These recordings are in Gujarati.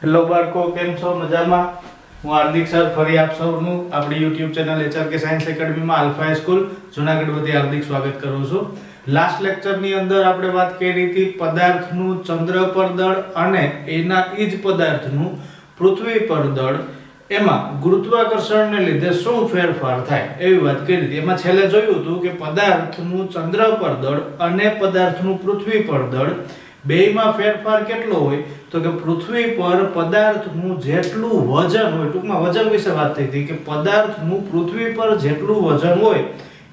હેલો બાળકો, કેમ છો? મજામાં? હું હાર્દિક સર ફરી આપ સૌનું આપણી YouTube ચેનલ HRK સાયન્સ એકેડમીમાં આલ્ફા સ્કૂલ જૂનાગઢ વતી હાર્દિક સ્વાગત કરું છું. લાસ્ટ લેક્ચરની અંદર આપણે વાત કરી હતી પદાર્થનું ચંદ્ર પર દળ અને એના એ જ પદાર્થનું પૃથ્વી પર દળ, એમાં ગુરુત્વાકર્ષણને લીધે શું ફેરફાર થાય એવી વાત કરી હતી. એમાં છેલ્લે જોયું હતું કે પદાર્થનું ચંદ્ર પર દળ અને પદાર્થનું પૃથ્વી પર દળ બેયમાં ફેરફાર કેટલો હોય તો કે પૃથ્વી પર પદાર્થનું જેટલું વજન હોય, ટૂંકમાં વજન વિશે વાત થઈ હતી કે પદાર્થનું પૃથ્વી પર જેટલું વજન હોય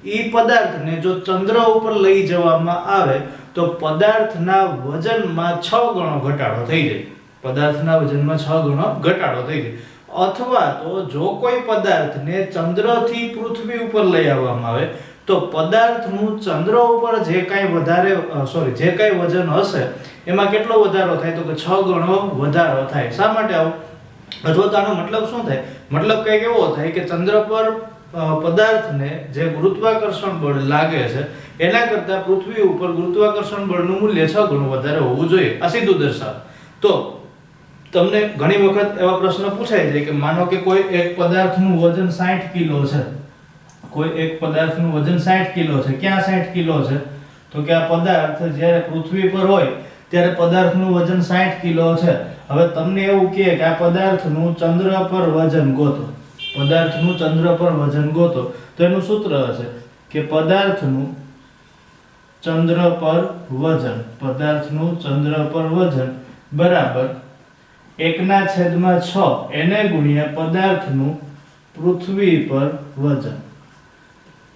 એ પદાર્થને જો ચંદ્ર ઉપર લઈ જવામાં આવે તો પદાર્થના વજનમાં 6 ગણો ઘટાડો થઈ જાય. પદાર્થના વજનમાં 6 ગણો ઘટાડો થઈ જાય. અથવા તો જો કોઈ પદાર્થને ચંદ્રથી પૃથ્વી ઉપર લઈ આવવામાં આવે તો પદાર્થનું ચંદ્ર ઉપર જે કાંઈ વજન હશે એમાં કેટલો વધારો થાય તો કે 6 ગણો વધારો થાય. શા માટે આવું? અથવા તો આનો મતલબ શું થાય? મતલબ કંઈક એવો થાય કે ચંદ્ર પર પદાર્થને જે ગુરુત્વાકર્ષણ બળ લાગે છે એના કરતાં પૃથ્વી ઉપર ગુરુત્વાકર્ષણ બળનું મૂલ્ય 6 ગણું વધારે હોવું જોઈએ. આ સીધું દર્શાવ. તો તમને ઘણી વખત એવા પ્રશ્ન પૂછાય છે કે માનો કે કોઈ એક પદાર્થનું વજન 60 કિલો છે. કોઈ એક પદાર્થનું વજન 60 કિલો છે. ક્યાં 60 કિલો છે? તો કે આ પદાર્થ જ્યારે પૃથ્વી પર હોય ત્યારે પદાર્થનું વજન 60 કિલો છે. હવે તમને એવું કહે કે આ પદાર્થનું ચંદ્ર પર વજન ગોતો. પદાર્થનું ચંદ્ર પર વજન ગોતો. તો એનું સૂત્ર હશે કે પદાર્થનું ચંદ્ર પર વજન, પદાર્થનું ચંદ્ર પર વજન બરાબર 1/6 એને ગુણ્યા પદાર્થનું પૃથ્વી પર વજન.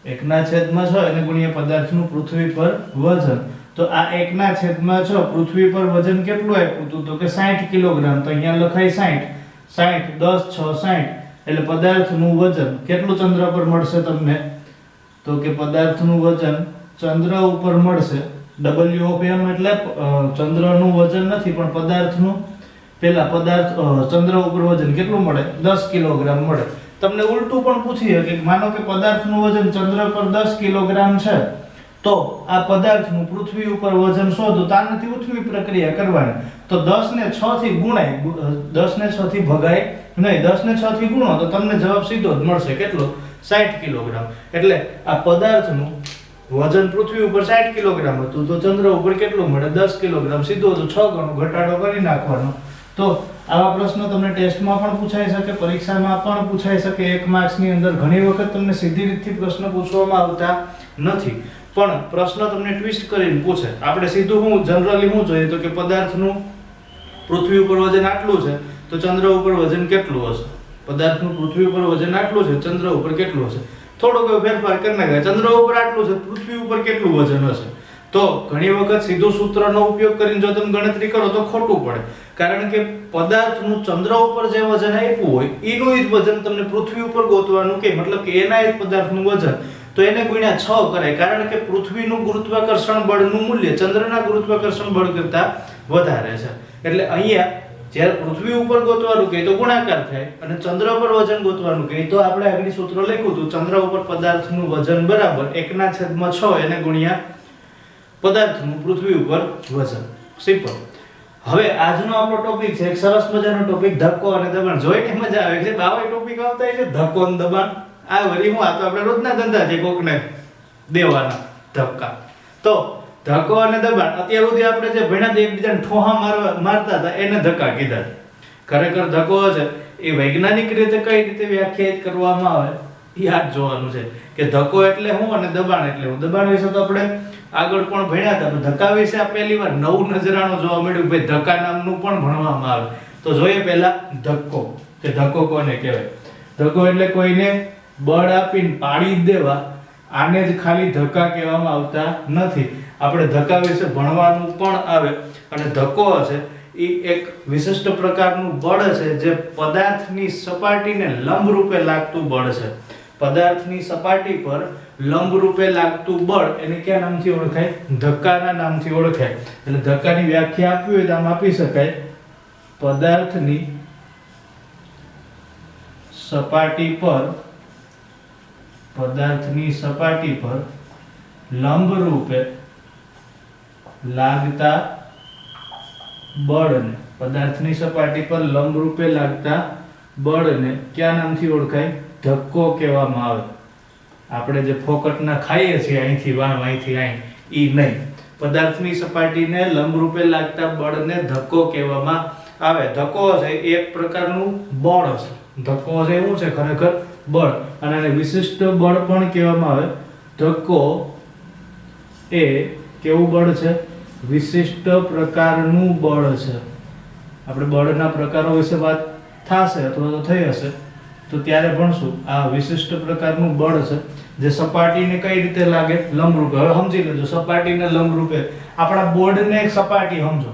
1/6 એને ગુણ્યા પદાર્થનું પૃથ્વી પર વજન. તો આ 1/6 પૃથ્વી પર વજન કેટલું આપ્યું હતું તો કે 60 કિલોગ્રામ. તો અહીંયા લખાય 60 10 6 60 એટલે પદાર્થનું વજન કેટલું ચંદ્ર પર મળશે તમને તો કે પદાર્થનું વજન ચંદ્ર ઉપર મળશે W of m એટલે ચંદ્રનું વજન નથી પણ પદાર્થનું ચંદ્ર ઉપર વજન કેટલું મળે 10 કિલોગ્રામ મળે. તમને ઉલટું પણ પૂછી શકે કે માનો કે પદાર્થનું વજન ચંદ્ર પર 10 કિલોગ્રામ છે તો આ પદાર્થનું પૃથ્વી ઉપર વજન શોધો. તો આનાથી ઉઠવી પ્રક્રિયા કરવાની. તો 10 ને 6 થી ગુણાય, 10 ને 6 થી ભગાય નહીં, 10 ને 6 થી ગુણો તો તમને જવાબ સીધો જ મળશે. કેટલો? 60 કિલોગ્રામ. એટલે આ પદાર્થનું વજન પૃથ્વી ઉપર 60 કિલોગ્રામ હતું તો ચંદ્ર ઉપર કેટલું મળે 10 કિલોગ્રામ. સીધો તો 6 ગણો ઘટાડો કરી નાખવાનો. તો આવા પ્રશ્નો તમને ટેસ્ટમાં પણ પૂછાઈ શકે, પરીક્ષામાં પણ પૂછાઈ શકે. 1 માર્ક્સની અંદર ઘણી વખત તમને સીધી રીતથી પ્રશ્ન પૂછવામાં આવતા નથી પણ પ્રશ્ન તમને ટ્વિસ્ટ કરીને પૂછે. આપણે સીધું જનરલી શું જોઈએ તો કે પદાર્થનું પૃથ્વી ઉપર વજન આટલું છે તો ચંદ્ર ઉપર વજન કેટલું હશે. પદાર્થનું પૃથ્વી ઉપર વજન આટલું છે, ચંદ્ર ઉપર કેટલું હશે. થોડોક ફેરફાર કરી નાખે. ચંદ્ર ઉપર આટલું છે, પૃથ્વી ઉપર કેટલું વજન હશે. તો ઘણી વખત સીધો સૂત્રનો ઉપયોગ કરીને જો તમે ગણતરી કરો તો ખોટું પડે. કારણ કે પદાર્થનું ચંદ્ર ઉપર જે વજન આપ્યું હોય એનું જ વજન તમને પૃથ્વી ઉપર ગોતવાનું કે મતલબ કે એના જ પદાર્થનું વજન તો એને ગુણ્યા 6 કરાય. કારણ કે પૃથ્વીનું ગુરુત્વાકર્ષણ બળનું મૂલ્ય ચંદ્રના ગુરુત્વાકર્ષણ બળ કરતાં વધારે છે. એટલે અહીંયા જ્યારે પૃથ્વી ઉપર ગોતવાનું કહે તો ગુણાકાર થાય અને ચંદ્ર પર વજન ગોતવાનું કહે તો આપણે આગળ સૂત્ર લખ્યું હતું ચંદ્ર ઉપર પદાર્થનું વજન બરાબર 1/6 એને ગુણ્યા પદાર્થનું પૃથ્વી ઉપર વજન. સિમ્પલ. હવે આજનો આપણો ટોપિક છે એક સરસ મજાનો ટોપિક ધક્કો અને દબાણ. જોઈને મજા આવે છે. બાવા ટોપિક આવતા હોય છે ધક્કો અને દબાણ. આ વળી હું આ તો આપણે રોજના ધંધા છે કોકને દેવાના ધક્કા. તો ધક્કો અને દબાણ અત્યાર સુધી આપણે જે ભણ્યા હતા એકબીજાને ઠોહા મારતા હતા એને ધક્કા કીધા. ખરેખર ધક્કો છે એ વૈજ્ઞાનિક રીતે કઈ રીતે વ્યાખ્યાયિત કરવામાં આવે યાદ જોવાનું છે કે ધક્કો એટલે શું અને દબાણ એટલે શું. દબાણ વિશે તો આપણે આગળ પણ ભણ્યા હતા પણ ધક્કા વિશે આ પહેલી વાર નવું નજરાણું જોવા મળ્યું. ભાઈ ધક્કા નામનું પણ ભણવામાં આવે. તો જોઈએ પહેલા ધક્કો કે ધક્કો કોને કહેવાય. ધક્કો એટલે કોઈને બળ આપીને પાડી જ દેવા. આને જ ખાલી ધક્કા કહેવામાં આવતા નથી. આપણે ધક્કા વિશે ભણવાનું પણ આવે. અને ધક્કો છે એ એક વિશિષ્ટ પ્રકારનું બળ છે જે પદાર્થની સપાટીને લંબ રૂપે લાગતું બળ છે. પદાર્થની સપાટી પર લંબ રૂપે લાગતું બળ એને કયા નામથી ઓળખાય? ધક્કાના નામથી ઓળખાય. એટલે ધક્કાની વ્યાખ્યા આપવી હોય તો આમ આપી શકાય પદાર્થની સપાટી પર લંબ રૂપે લાગતા બળને પદાર્થની સપાટી પર લંબરૂપે લાગતા બળને કયા નામથી ઓળખાય? ધક્કો કહેવામાં આવે. આપણે જે ફોકટના ખાઈએ છીએ અહીંથી વાણ અહીંથી અહીં, ઈ નહીં. પદાર્થની સપાટીને લંબરૂપે લાગતા બળને ધક્કો કહેવામાં આવે. ધક્કો છે એક પ્રકારનું બળ છે. ધક્કો છે એવું છે ખરેખર બળ, અને એને વિશિષ્ટ બળ પણ કહેવામાં આવે. ધક્કો એ કેવું બળ છે? વિશિષ્ટ પ્રકારનું બળ છે. આપણે બળના પ્રકારો વિશે વાત થશે અથવા તો થઈ હશે તો ત્યારે ભણશું. આ વિશિષ્ટ પ્રકારનું બળ છે જે સપાટીને કઈ રીતે લાગે? લંબરૂપે. હવે સમજી લેજો, સપાટીને લંબરૂપે. આપણા બોર્ડને એક સપાટી સમજો,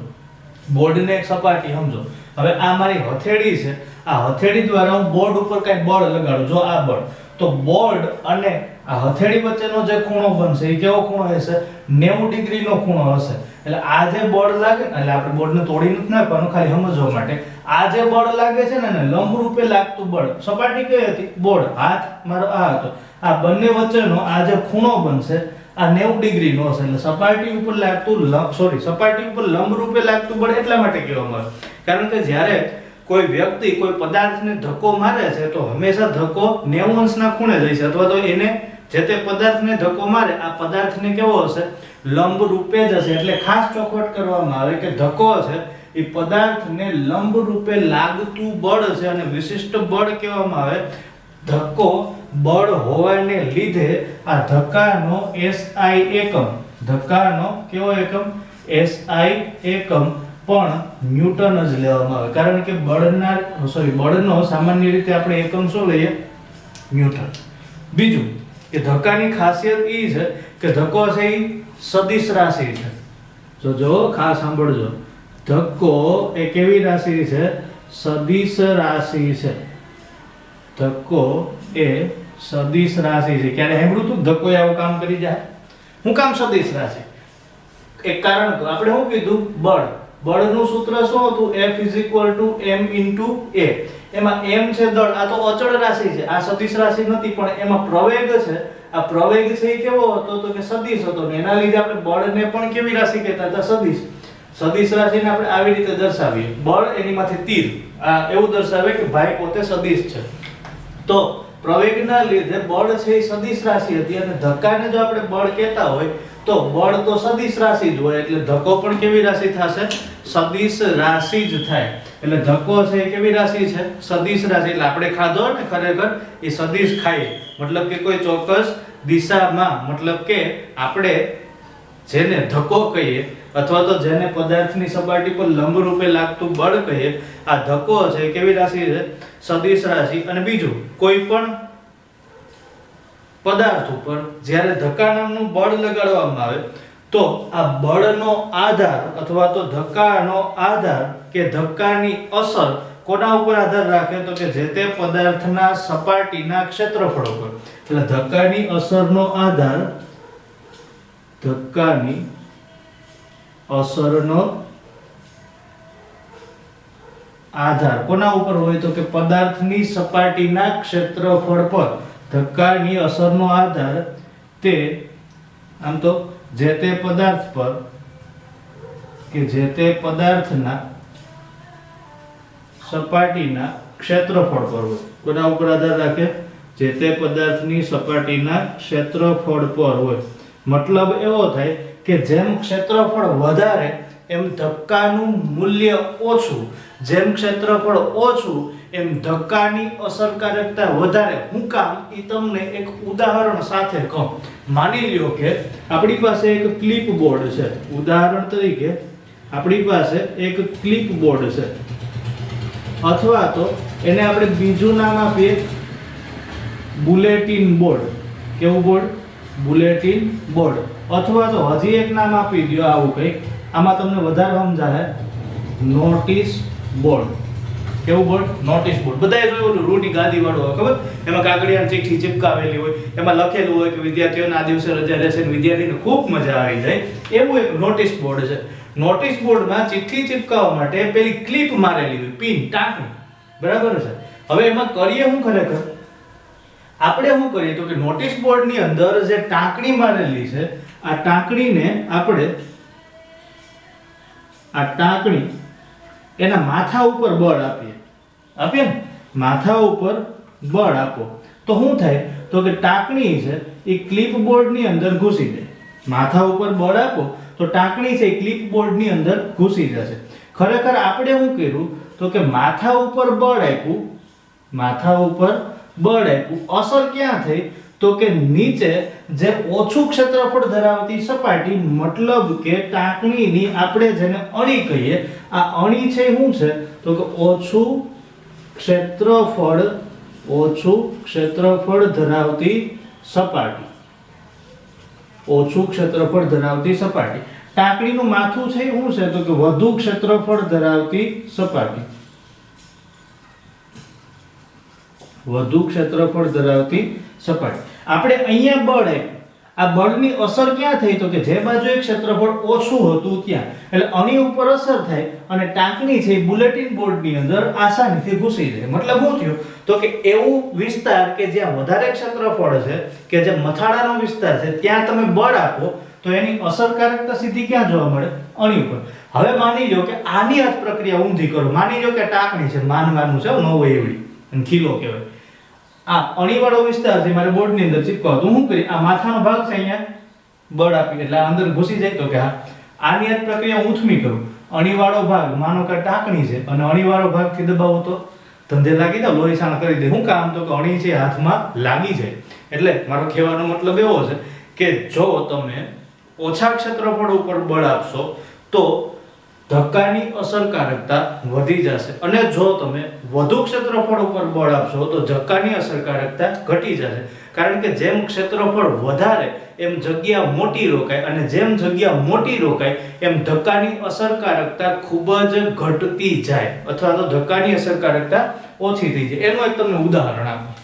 બોર્ડને એક સપાટી સમજો. હવે આ મારી હથેળી છે, આ હથેળી દ્વારા હું બોર્ડ ઉપર કઈ બળ લગાડું, જો આ બળ, તો બોર્ડ અને આ હથેળી વચ્ચેનો જે ખૂણો બનશે એ કેવો ખૂણો હશે? 90 ડિગ્રીનો ખૂણો હશે. એટલે આ જે બળ લાગે ને, એટલે આપણે બોર્ડને તોડી નથી નાખવાનું, ખાલી સમજવા માટે. આ જે બળ લાગે છે ને, લંબરૂપે લાગતું બળ. સપાટી કઈ હતી? બોર્ડ. હાથ મારો આ હતો. આ બંને વચ્ચેનો આ જે ખૂણો બનશે આ 90 ડિગ્રીનો હશે. એટલે સપાટી ઉપર લાગતું સપાટી ઉપર લંબરૂપે લાગતું બળ એટલા માટે કહેવામાં આવે કારણ કે જ્યારે કોઈ વ્યક્તિ કોઈ પદાર્થને ધક્કો મારે છે તો હંમેશા ધક્કો 90 અંશના ખૂણે જાય છે, અથવા તો એને જે તે પદાર્થને ધક્કો મારે આ પદાર્થને કેવો હશે? લંબ રૂપે જ હશે. એટલે ખાસ ચોખવટ કરવામાં આવે કે ધક્કો છે એ પદાર્થને લંબ રૂપે લાગતું બળ છે અને વિશિષ્ટ બળ કહેવામાં આવે. ધક્કો બળ હોવાને લીધે આ ધક્કાનો SI એકમ, ધક્કાનો કેવો એકમ? SI એકમ પણ ન્યૂટન જ લેવામાં આવે કારણ કે બળનો સામાન્ય રીતે આપણે એકમ શું લઈએ? ન્યૂટન. બીજું કે ધક્કાની ખાસિયત એ છે કે ધક્કો છે એ સદિશ રાશિ છે. જો ખાસ સાંભળજો, ધક્કો એ કેવી રાશિ છે? સદિશ રાશિ છે. ધક્કો એ સદિશ રાશિ છે. ક્યારે સાંભળ્યું તું ધક્કો આવું કામ કરી જાય? હું કામ સદિશ રાશિ? એક કારણ આપણે શું કીધું? બળ. બળનું સૂત્ર શું હતું? F = m * a. એમાં m છે દળ. આ તો અચળ રાશિ છે, આ સદિશ રાશિ નથી, પણ એમાં પ્રવેગ છે. આ પ્રવેગ છે એ કેવો હતો? તો કે સદિશ હતો. ને એના લીધે આપણે બળને પણ કેવી રાશિ કહેતા હતા? સદિશ. સદિશ રાશિને આપણે આવી રીતે દર્શાવીએ. બળ એની માથે તીર. આ એવું દર્શાવે કે ભાઈ પોતે સદિશ છે. તો પ્રવેગના લીધે બળ છે એ સદિશ રાશિ હતી, અને ધક્કાને જો આપણે બળ કહેતા હોય તો બળ તો સદિશ રાશિ જ હોય, એટલે ધક્કો પણ કેવી રાશિ થશે? સદિશ રાશિ જ થાય. એટલે ધક્કો છે એ કેવી રાશિ છે? સદિશ રાશિ. એટલે આપણે ખાધો ને ખરેખર એ સદિશ ખાઈએ, મતલબ કે કોઈ ચોક્કસ દિશામાં, મતલબ કે આપણે જેને ધક્કો કહીએ અથવા તો જેને પદાર્થની સપાટી પર લંબરૂપે લાગતું બળ કહીએ, આ ધક્કો છે કેવી રાશિ છે? સદિશ રાશિ. અને બીજું, કોઈ પણ પદાર્થ ઉપર જ્યારે ધક્કા નામનું બળ લગાડવામાં આવે તો આ બળનો આધાર અથવા તો ધક્કાનો આધાર કે ધક્કાની અસર કોના ઉપર આધાર રાખે? તો કે જે તે પદાર્થના સપાટીના ક્ષેત્રફળ ઉપર. એટલે ધક્કાની અસરનો આધાર, ધક્કાની અસરનો આધાર કોના ઉપર હોય? તો કે પદાર્થની સપાટીના ક્ષેત્રફળ પર. ધક્કાની અસરનો આધાર તે આમ તો જે તે પદાર્થ પર કે જે તે પદાર્થના સપાટીના ક્ષેત્રફળ પર હોય. કોના ઉપર આધાર રાખે? જે તે પદાર્થની સપાટીના ક્ષેત્રફળ પર હોય. મતલબ એવો થાય કે જેમ ક્ષેત્રફળ વધારે એમ ધક્કાનું મૂલ્ય ઓછું, જેમ ક્ષેત્રફળ ઓછું એમ ધક્કાની અસરકારકતા વધારે. હું કામ એ તમને એક ઉદાહરણ સાથે કહું. માની લ્યો કે આપણી પાસે એક ક્લિપ બોર્ડ છે. ઉદાહરણ તરીકે આપણી પાસે એક ક્લિપ બોર્ડ છે, અથવા તો એને આપણે બીજું નામ આપીએ બુલેટિન બોર્ડ. કેવું બોર્ડ? Bulletin board. અથવા તો હજી એક નામ આપી દો આવું કંઈક, આમાં તમને વધારે સમજાય, નોટિસ બોર્ડ. કેવું બોર્ડ? Notice board. બધાએ જોયું રૂટી ગાદી વાળો હોય, ખબર? એમાં કાગળિયાની ચિઠ્ઠી ચિપકાવેલી હોય, એમાં લખેલું હોય કે વિદ્યાર્થીઓને આ દિવસે રજા રહેશે અને વિદ્યાર્થીને ખૂબ મજા આવી જાય, એવું એક નોટિસ બોર્ડ છે. નોટિસ બોર્ડમાં ચિઠ્ઠી ચિપકાવવા માટે પેલી ક્લિપ મારેલી હોય, પિન, ટાંકણી, બરાબર છે? હવે એમાં કરીએ હું ખરેખર? આપણે શું કરીએ તો કે નોટિસ બોર્ડની અંદર જે ટાંકણી મારેલી છે, આ ટાંકણીને આપણે આ ટાંકણી એના માથા ઉપર બળ આપીએ ને, માથા ઉપર બળ આપો તો શું થાય તો કે ટાંકણી છે એ ક્લિપબોર્ડ ની અંદર ઘૂસી જાય. માથા ઉપર બળ આપો તો ટાંકણી છે એ ક્લિપબોર્ડ ની અંદર ઘૂસી જશે. ખરેખર આપણે શું કર્યું તો કે માથા ઉપર બળ આપ્યું, માથા ઉપર બળ આપ્યું, અસર ક્યાં થઈ તો કે નીચે જે ઓછું ક્ષેત્રફળ ધરાવતી સપાટી, મતલબ કે ટાંકણીની આપણે જેને અણી કહીએ, આ અણી છે શું છે તો કે ઓછું ક્ષેત્રફળ ધરાવતી સપાટી, ઓછું ક્ષેત્રફળ ધરાવતી સપાટી. ટાંકણીનું માથું છે શું છે તો કે વધુ ક્ષેત્રફળ ધરાવતી સપાટી, વધુ ક્ષેત્રફળ ધરાવતી સપાટી. આપણે અહીંયા બળ આપ્યું, આ બળની અસર ક્યાં થઈ તો કે જે બાજુ એક ક્ષેત્રફળ ઓછું હતું ત્યાં, એટલે અણી ઉપર અસર થાય અને ટાંકણી છે બુલેટિન બોર્ડની અંદર આસાનીથી ઘૂસી જાય. મતલબ શું થયું તો કે એવું વિસ્તાર કે જ્યાં વધારે ક્ષેત્રફળ છે, કે જે મથાળાનો વિસ્તાર છે, ત્યાં તમે બળ આપો તો એની અસરકારકતા સીધી ક્યાં જોવા મળે? અણી ઉપર. હવે માની લો કે આની જ પ્રક્રિયા ઊંધી કરો. માની લો કે ટાંકણી છે, માનવાનું છે, ન હોય એવડી, અને કિલો કહેવાય. આ અણીવાળો વિસ્તાર છે મારે બોર્ડની અંદર ચીપકાવો તો હું કરી આ માથાનો ભાગ છે અહીંયા બળ આપી એટલે અંદર ઘૂસી જાય તો કે હા આની જ પ્રક્રિયા ઊંચમી કરું. અણીવાળો ભાગ માનો કે ટાંકણી છે અને અણીવાળો ભાગથી દબાવો તો ધંધે લાગી જાય, લોહીસાણ કરી દે. શું કામ તો કે અણી છે હાથમાં લાગી જાય. એટલે મારો કહેવાનો મતલબ એવો છે કે જો તમે ઓછા ક્ષેત્રફળ ઉપર બળ આપશો તો ધક્કાની અસરકારકતા વધી જશે, અને જો તમે વધુ ક્ષેત્રફળ ઉપર બળ આપશો તો ધક્કાની અસરકારકતા ઘટી જશે. કારણ કે જેમ ક્ષેત્રફળ વધારે એમ જગ્યા મોટી રોકાય, અને જેમ જગ્યા મોટી રોકાય એમ ધક્કાની અસરકારકતા ખૂબ જ ઘટતી જાય, અથવા તો ધક્કાની અસરકારકતા ઓછી થઈ જાય. એનું એક તમને ઉદાહરણ આપું.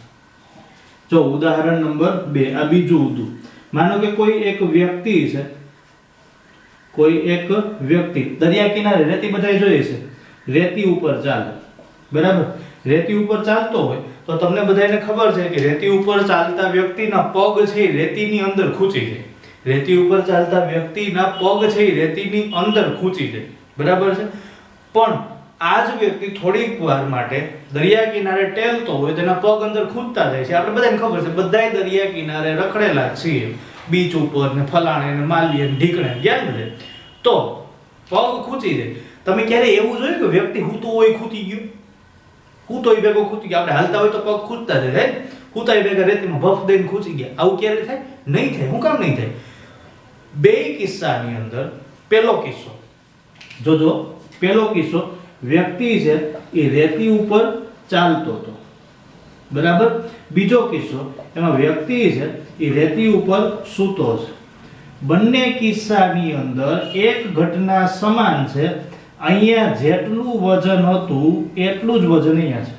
જો ઉદાહરણ નંબર 2, આ બીજું ઉદુ. માનો કે કોઈ એક વ્યક્તિ છે, કોઈ એક વ્યક્તિ દરિયા કિનારે, રેતી બધાય જોઈએ છે, રેતી ઉપર ચાલે, બરાબર? રેતી ઉપર ચાલતો હોય તો તમને બધાને ખબર છે કે રેતી ઉપર ચાલતા વ્યક્તિના પગ છે રેતીની અંદર ખૂંચી જાય. રેતી ઉપર ચાલતા વ્યક્તિના પગ છે રેતીની અંદર ખૂંચી જાય, બરાબર છે? પણ આ જ વ્યક્તિ થોડીક વાર માટે દરિયા કિનારે ટેલતો હોય તેના પગ અંદર ખૂંચતા જાય છે. આપણે બધાને ખબર છે, બધાય દરિયા કિનારે રખડેલા છીએ, બીચ ઉપર ને ફલાણે ને માલીએ ને ઢીકણે ગયા બધે, તો પગ ખૂંચી જાય. તમે ક્યારે એવું જોયું કે વ્યક્તિ હૂતો હોય ખૂંચી ગયો? હૂતોય ભેગો ખૂંચી ગયો. આપણે હાલતા હોય તો પગ ખૂંચતા જાય, હૂતાય ભેગા રેતીમાં ભફ દઈને ખૂંચી ગયા. આવું ક્યારે થાય? નહીં થાય. શું કામ નહીં થાય? બે કિસ્સાની અંદર પહેલો કિસ્સો જોજો, પહેલો કિસ્સો વ્યક્તિ છે એ રેતી ઉપર ચાલતો હતો, બરાબર? બીજો કિસ્સો એમાં વ્યક્તિ છે એ રેતી ઉપર સૂતો છે. બંને કિસ્સાની અંદર એક ઘટના સમાન છે. અહીંયા જેટલું વજન હતું એટલું જ વજન અહીંયા છે.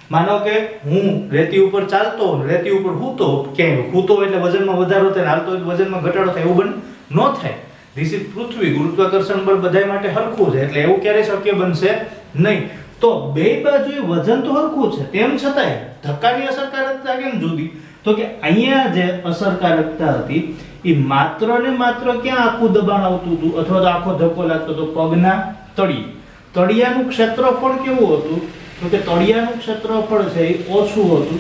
માનો કે હું રેતી ઉપર ચાલતો, રેતી ઉપર હૂતો, ક્યાંય હૂતો એટલે વજનમાં વધારો થાય, હાલતો એટલે વજનમાં ઘટાડો થાય, એવું ન થાય. ધીસ ઇઝ પૃથ્વી, ગુરુત્વાકર્ષણ બળ બધા માટે સરખું છે, એટલે એવું ક્યારે શક્ય બનશે નહીં. તો બે બાજુએ વજન તો સરખું છે, તેમ છતાંય ધક્કાની અસરકારકતા કેમ જુદી? તો કે અહીંયા જે અસરકારકતા હતી એ માત્ર ને માત્ર ક્યાં આખું દબાણ આવતું હતું અથવા તો આખો ધક્કો લાગતો હતો? પગના તળિયે. તળિયાનું ક્ષેત્રફળ કેવું હતું તો કે તળિયાનું ક્ષેત્રફળ છે એ ઓછું હતું.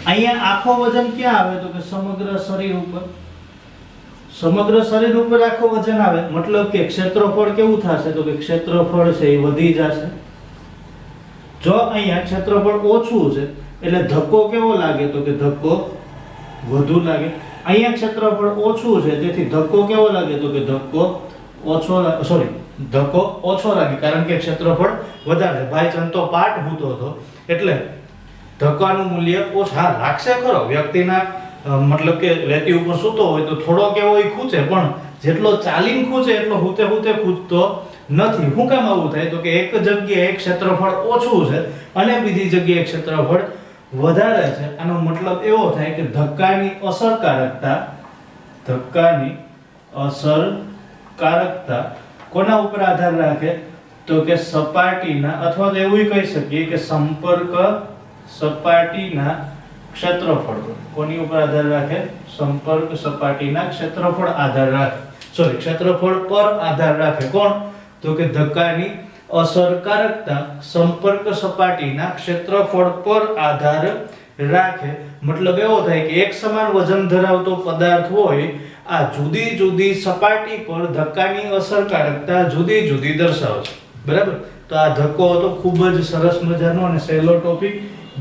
અહીંયા આખો વજન ક્યાં આવે તો કે સમગ્ર શરીર ઉપર. સમગ્ર શરીર ઉપર આખો વજન આવે, મતલબ કે ક્ષેત્રફળ કેવું થશે તો કે ક્ષેત્રફળ છે એ વધી જશે. જો અહીંયા ક્ષેત્રફળ ઓછું છે એટલે ધક્કો કેવો લાગે તો કે ધક્કો વધુ લાગે. અહીંયા ક્ષેત્રફળ ઓછું છે તેથી ધક્કો કેવો લાગે તો કે ધક્કો ઓછો, ધક્કો ઓછો લાગે, કારણ કે ક્ષેત્રફળ વધારે. ભાઈ ચંતો પાઠ હૂતો હતો એટલે ધક્કાનું મૂલ્ય ઓછા લાગશે ખરો. વ્યક્તિના મતલબ કે રેતી ઉપર સૂતો હોય તો થોડો કેવો હોય ખૂંચે, પણ જેટલો ચાલીને ખૂંચે એટલો હૂતે હૂતે ખૂંચતો નથી. શું કામ આવું થાય તો કે એક જગ્યાએ ક્ષેત્રફળ ઓછું છે અને બીજી જગ્યાએ ક્ષેત્રફળ વધારે છે. આનો મતલબ એવો થાય કે ધક્કાની અસરકારકતા કોના ઉપર આધાર રાખે તો કે સપાટીના, અથવા તો એવું કહી શકીએ કે સંપર્ક સપાટીના ક્ષેત્રફળ પર. કોની ઉપર આધાર રાખે? સંપર્ક સપાટીના ક્ષેત્રફળ આધાર રાખે. ક્ષેત્રફળ પર આધાર રાખે. કોણ? તો કે ધક્કાની અસરકારકતા સંપર્ક સપાટીના ક્ષેત્રફળ પર આધાર રાખે. મતલબ એવો થાય કે એક સમાન વજન ધરાવતો પદાર્થ હોય, આ જુદી જુદી સપાટી પર ધક્કાની અસરકારકતા જુદી જુદી દર્શાવે છે. બરાબર. તો આ ધક્કો હતો ખૂબ જ સરસ મજાનો અને સહેલો ટોપિક.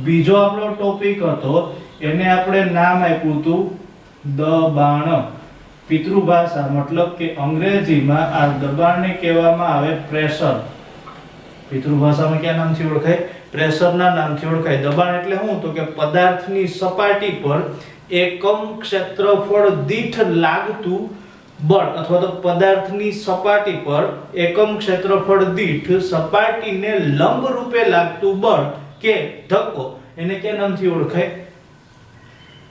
બીજો આપણો ટોપિક હતો, એને આપણે નામ આપ્યું હતું દબાણ. પિતૃભાષા મતલબ કે અંગ્રેજીમાં આ દબાણને કહેવામાં આવે પ્રેશર. પિતૃભાષામાં કયા નામથી ઓળખાય? પ્રેશરના નામથી ઓળખાય. દબાણ એટલે શું? તો કે પદાર્થની સપાટી પર એકમ ક્ષેત્રફળ દીઠ લાગતું બળ, અથવા તો પદાર્થની સપાટી પર એકમ ક્ષેત્રફળ દીઠ સપાટીને લંબ રૂપે લાગતું બળ કે ધક્કો, એને કયા નામથી ઓળખાય?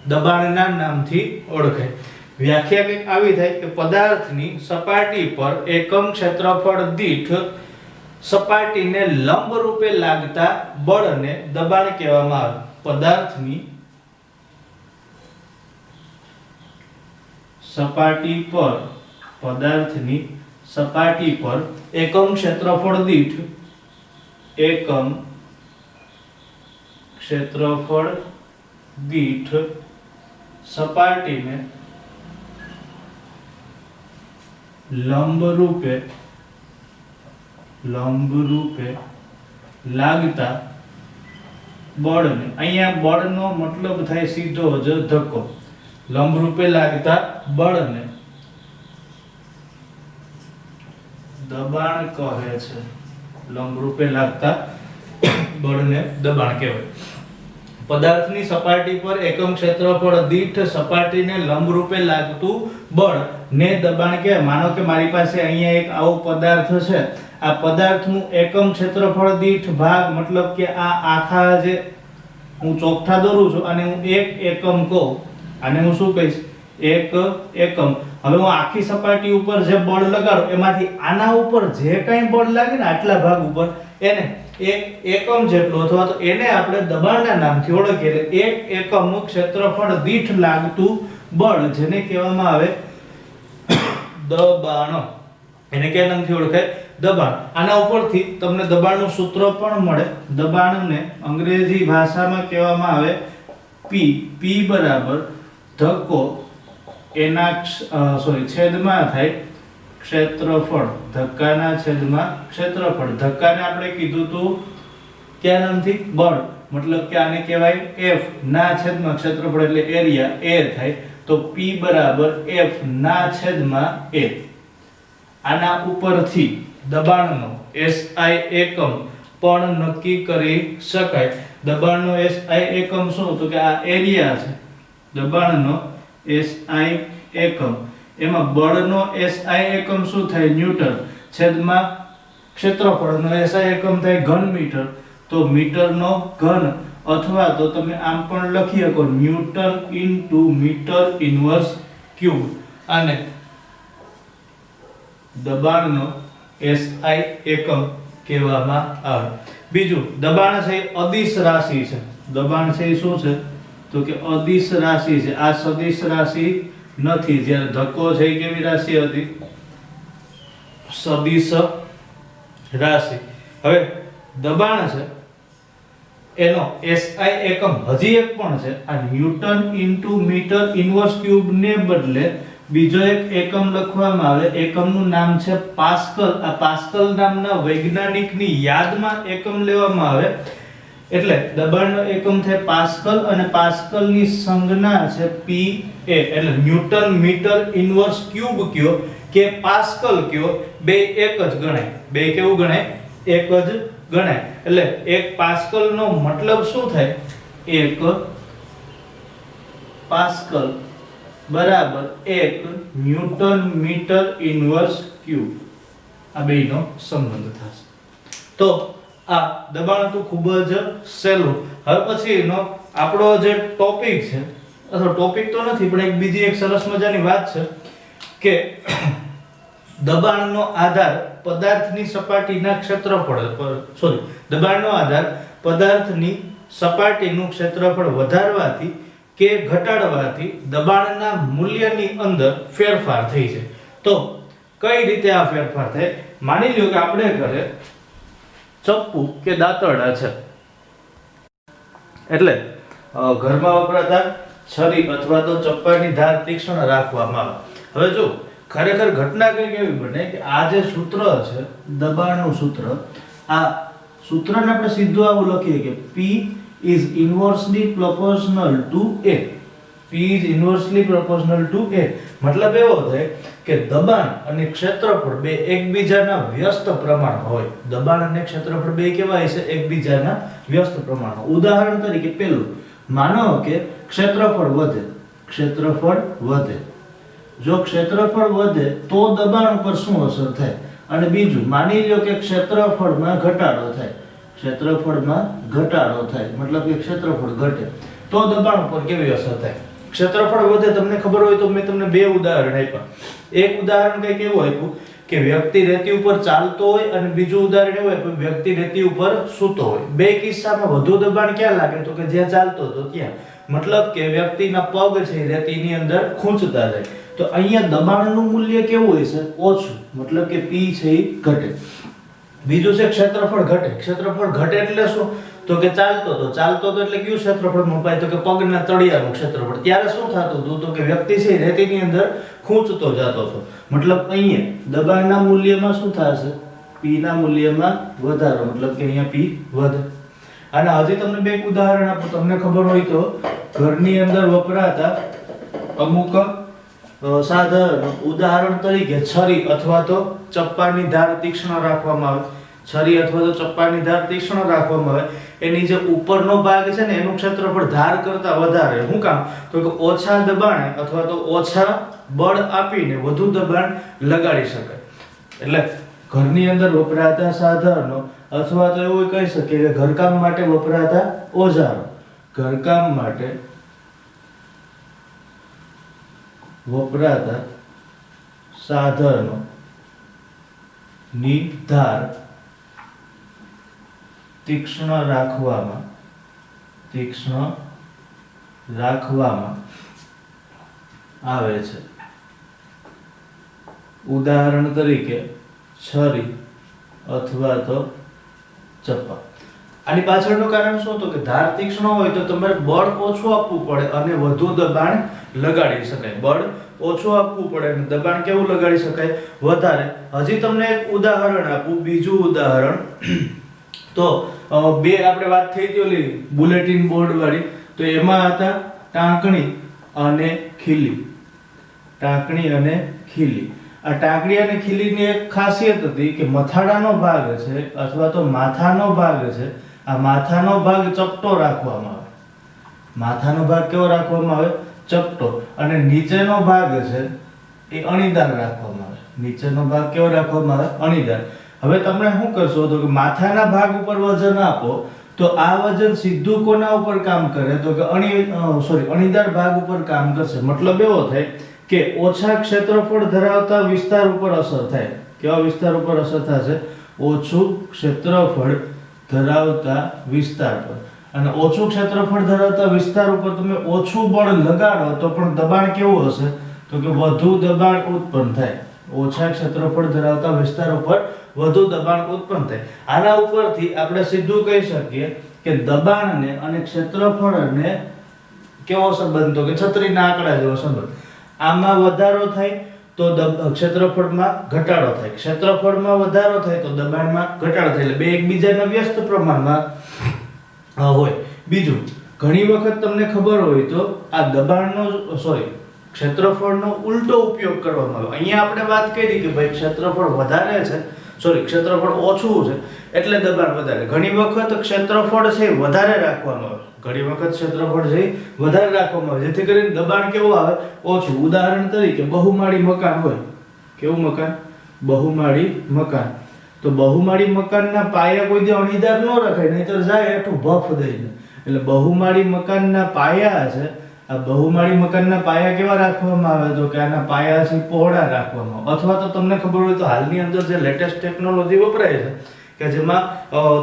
દબાણના નામથી ઓળખાય. વ્યાખ્યા કંઈક આવી થાય કે પદાર્થની સપાટી પર એકમ ક્ષેત્રફળ દીઠ સપાટીને લંબ રૂપે લાગતા બળને દબાણ કહેવામાં આવે. પદાર્થની સપાટી પર એકમ ક્ષેત્રફળ દીઠ સપાટીને લંબ રૂપે લાગતા બળને, અહીંયા બળનો મતલબ થાય સીધો જ ધક્કો. લંબ રૂપે લાગતા બળને દબાણ કહે છે. લંબ રૂપે લાગતા બળને દબાણ કહેવાય. પદાર્થની સપાટી પર એકમ ક્ષેત્રફળ દીઠ સપાટીને લંબ રૂપે લાગતું બળ ને દબાણ કહેવાય. માનો કે મારી પાસે અહીંયા એક આવો પદાર્થ છે. આ પદાર્થનું એકમ ક્ષેત્રફળ દીઠ ભાગ, મતલબ કે આ આખા જે હું ચોકઠા દોરું છું અને હું એક એકમ કહું, આને હું શું કહીશ? એક એકમ. હવે હું આખી સપાટી ઉપર જે બળ લગાડું એમાંથી આના ઉપર જે કંઈ બળ લાગે ને આટલા ભાગ ઉપર, એને એક એકમ જેટલું, અથવા તો એને આપણે દબાણના નામથી ઓળખીએ. એટલે એક એકમ ક્ષેત્રફળ દીઠ લાગતું બળ, જેને કહેવામાં આવે દબાણ. એને કયા નામથી ઓળખાય? દબાણ. આના ઉપરથી તમને દબાણનું સૂત્ર પણ મળે. દબાણને અંગ્રેજી ભાષામાં કહેવામાં આવે P. P બરાબર ધક્કો એના છેદમાં થાય ક્ષેત્રફળ. ધક્કાના છેદમાં ક્ષેત્રફળ. ધક્કાને આપણે કીધું હતું કયા નામથી? બળ. મતલબ કે આને કહેવાય F ના છેદમાં ક્ષેત્રફળ, એટલે એરિયા A થાય. તો P બરાબર F ના છેદમાં A. આના ઉપરથી દબાણનો SI એકમ પણ નક્કી કરી શકાય. દબાણનો SI એકમ શું? તો કે આ એરિયા છે. દબાણનો SI એકમ, એમાં બળનો SI એકમ શું થાય? ન્યૂટન. છેદમાં ક્ષેત્રફળનો SI એકમ થાય ઘન મીટર. તો મીટરનો ઘન, અથવા તો તમે આમ પણ લખી શકો newton into metre inverse cube. અને દબાણનો SI એકમ કહેવામાં આવે. બીજું, દબાણ છે અદિશ રાશિ છે. દબાણ છે શું છે? તો કે અદિશ રાશિ છે. આ સદિશ રાશિ નથી. જ્યારે ધક્કો છે એ કેવી રાશિ હતી? સદિશ રાશિ. હવે દબાણ છે એનો SI એકમ હજી એક પણ છે. આ newton into metre inverse cube ને બદલે બીજો એક એકમ લખવામાં આવે. એકમનું નામ છે પાસ્કલ. આ પાસ્કલ નામના વૈજ્ઞાનિકની યાદમાં એકમ લેવામાં આવે. એટલે દબાણનો એકમ થાય પાસ્કલ, અને પાસ્કલની સંજ્ઞા છે PA. એટલે ન્યૂટન મીટર ઇન્વર્સ ક્યુબ કયો કે પાસ્કલ કયો, બે એક જ ગણાય. બે કેવું ગણાય? એક જ ગણાય. એટલે એક પાસ્કલ નો મતલબ શું થાય? એક પાસ્કલ બરાબર એક ન્યૂટન મીટર ઇન્વર્સ ક્યુબ. આ બેનો સંબંધ થશે. તો આ દબાણ તો ખૂબ જ સહેલું. હવે પછીનો આપણો જે ટોપિક છે, અથવા ટોપિક તો નથી પણ એક બીજી એક સરસ મજાની વાત છે કે દબાણનો આધાર પદાર્થની સપાટીના ક્ષેત્રફળ પર, દબાણનો આધાર પદાર્થની સપાટીનું ક્ષેત્રફળ વધારવાથી કે ઘટાડવાથી દબાણના મૂલ્યની અંદર ફેરફાર થઈ છે. તો કઈ રીતે આ ફેરફાર થાય? માની લ્યો કે આપણે ઘરે ચપ્પુ કે દાંતરડા છે. એટલે ઘરમાં વપરાતા છરી અથવા તો ચપ્પાની ધાર તીક્ષ્ણ રાખવામાં આવે. હવે જો ખરેખર ઘટના કઈ કેવી બને કે આ જે સૂત્ર છે દબાણનું સૂત્ર, આ સૂત્રને આપણે સીધું આવું લખીએ કે P is inversely proportional to A. P is inversely proportional to A. મતલબ એવો થાય કે દબાણ અને ક્ષેત્રફળ બે એકબીજાના વ્યસ્ત પ્રમાણમાં હોય. દબાણ અને ક્ષેત્રફળ બે કેવા હશે? એકબીજાના વ્યસ્ત પ્રમાણમાં. ઉદાહરણ તરીકે પેલું માનો કે ક્ષેત્રફળ વધે, ક્ષેત્રફળ વધે. જો ક્ષેત્રફળ વધે તો દબાણ ઉપર શું અસર થાય? અને બીજું માની લો કે ક્ષેત્રફળમાં ઘટાડો થાય, ક્ષેત્રફળમાં ઘટાડો થાય મતલબ કે ક્ષેત્રફળ ઘટે તો દબાણ ઉપર કેવી અસર થાય? ક્ષેત્રફળ વધે, તમને ખબર હોય તો મેં તમને બે ઉદાહરણ આપ્યા. એક ઉદાહરણ કઈ કેવું આપ્યું કે વ્યક્તિ રેતી ઉપર ચાલતો હોય અને બીજું ઉદાહરણ એવું આપ્યું વ્યક્તિ રેતી ઉપર સૂતો હોય. બે કિસ્સામાં વધુ દબાણ ક્યાં લાગે? તો કે જ્યાં ચાલતો હતો ત્યાં. મતલબ કે વ્યક્તિના પગ છે રેતીની અંદર ખૂંચતા જાય. તો અહીંયા દબાણનું મૂલ્ય કેવું હોય છે? ઓછું. મતલબ કે P છે એ ઘટે. બીજું છે ક્ષેત્રફળ ઘટે. ક્ષેત્રફળ ઘટે એટલે શું? તો કે ચાલતો હતો એટલે કયું ક્ષેત્રફળ મપાય? તો કે પગના તળિયાનું ક્ષેત્રફળ. ત્યારે શું થતું હતું? તો કે વ્યક્તિ છે રેતીની અંદર ખૂંચતો જતો હતો. મતલબ અહીંયા દબાણના મૂલ્યમાં શું થશે? P ના મૂલ્યમાં વધારો. મતલબ કે અહીંયા P વધે. અને હજી તમને બે ઉદાહરણ આપું. તમને ખબર હોય તો ઘરની અંદર વપરાતા અમુક સાધન, ઉદાહરણ તરીકે છરી અથવા તો ચપ્પાની ધાર તીક્ષ્ણ રાખવામાં આવે. છરી અથવા તો ચપ્પાની ધાર તીક્ષ્ણ રાખવામાં આવે. એની જે ઉપરનો ભાગ છે ને એનું ક્ષેત્રફળ ધાર કરતા વધારે. શું કામ? તો કે ઓછા દબાણે અથવા તો ઓછા બળ આપીને વધુ દબાણ લગાડી શકાય. એટલે ઘરની અંદર વપરાતા સાધનો અથવા તો એવું કહી શકીએ કે ઘરકામ માટે વપરાતા ઓજારો, ઘરકામ માટે વપરાતા સાધનો ની ધાર તીક્ષ્ણ રાખવામાં આવે છે. ઉદાહરણ તરીકે છરી અથવા તો ચપ્પા. આની પાછળનું કારણ શું? તો કે ધાર તીક્ષ્ણ હોય તો તમારે બળ ઓછું આપવું પડે અને વધુ દબાણ લગાડી શકાય. બળ ઓછું આપવું પડે અને દબાણ કેવું લગાડી શકાય? વધારે. હજી તમને એક ઉદાહરણ આપું, બીજું ઉદાહરણ. તો બે આપણે વાત થઈ હતી ઓલી બુલેટિન બોર્ડ વાળી. તો એમાં હતા ટાંકણી અને ખીલી. ટાંકણી અને ખીલી. આ ટાંકણી અને ખીલીની એક ખાસિયત હતી કે મથાળાનો ભાગ છે અથવા તો માથાનો ભાગ છે, આ માથાનો ભાગ ચપટો રાખવામાં આવે. માથાનો ભાગ કેવો રાખવામાં આવે? ચપટો. અને નીચેનો ભાગ છે એ અણીદાર રાખવામાં આવે. નીચેનો ભાગ કેવો રાખવામાં આવે? અણીદાર. હવે તમે શું કરશો? તો કે માથાના ભાગ ઉપર વજન આપો તો આ વજન સીધું કોના ઉપર કામ કરે? તો કે અણીદાર ભાગ ઉપર કામ કરશે. મતલબ એવો થાય કે ઓછા ક્ષેત્રફળ ધરાવતા વિસ્તાર ઉપર અસર થાય. કેવા વિસ્તાર ઉપર અસર થશે? ઓછું ક્ષેત્રફળ ધરાવતા વિસ્તાર પર. અને ઓછું ક્ષેત્રફળ ધરાવતા વિસ્તાર ઉપર તમે ઓછું બળ લગાડો તો પણ દબાણ કેવું હશે? તો કે વધુ દબાણ ઉત્પન્ન થાય. ઓછા ક્ષેત્રફળ ધરાવતા વિસ્તાર ઉપર વધુ દબાણ ઉત્પન્ન થાય. આના ઉપરથી આપણે સીધું કહી શકીએ કે દબાણને અને ક્ષેત્રફળને કેવો સંબંધ? તો કે છત્રીના આંકડા જેવો સંબંધ. આમાં વધારો થાય તો ક્ષેત્રફળમાં ઘટાડો થાય, ક્ષેત્રફળમાં વધારો થાય તો દબાણમાં ઘટાડો થાય. એટલે બે એકબીજાના વ્યસ્ત પ્રમાણમાં હોય. બીજું, ઘણી વખત તમને ખબર હોય તો આ દબાણનો ક્ષેત્રફળનો ઉલટો ઉપયોગ કરવામાં આવે. અહીંયા આપણે વાત કરી કે ભાઈ ક્ષેત્રફળ વધારે છે, ક્ષેત્રફળ ઓછું છે એટલે દબાણ વધારે. ઘણી વખત ક્ષેત્રફળ છે વધારે રાખવામાં આવે. ઘણી વખત ક્ષેત્રફળ છે વધારે રાખવામાં આવે જેથી કરીને દબાણ કેવું આવે? ઓછું. ઉદાહરણ તરીકે બહુમાળી મકાન હોય. કેવું મકાન? બહુમાળી મકાન. તો બહુમાળી મકાનના પાયા કોઈ દી અણીદાર ન રખાય, નહીતર જાય હેઠું ભફ દઈને. એટલે બહુમાળી મકાનના પાયા છે, આ બહુમાળી મકાનના પાયા કેવા રાખવામાં આવે? તો કે આના પાયા છે પહોળા રાખવામાં આવે. અથવા તો તમને ખબર હોય તો હાલની અંદર જે લેટેસ્ટ ટેકનોલોજી વપરાય છે કે જેમાં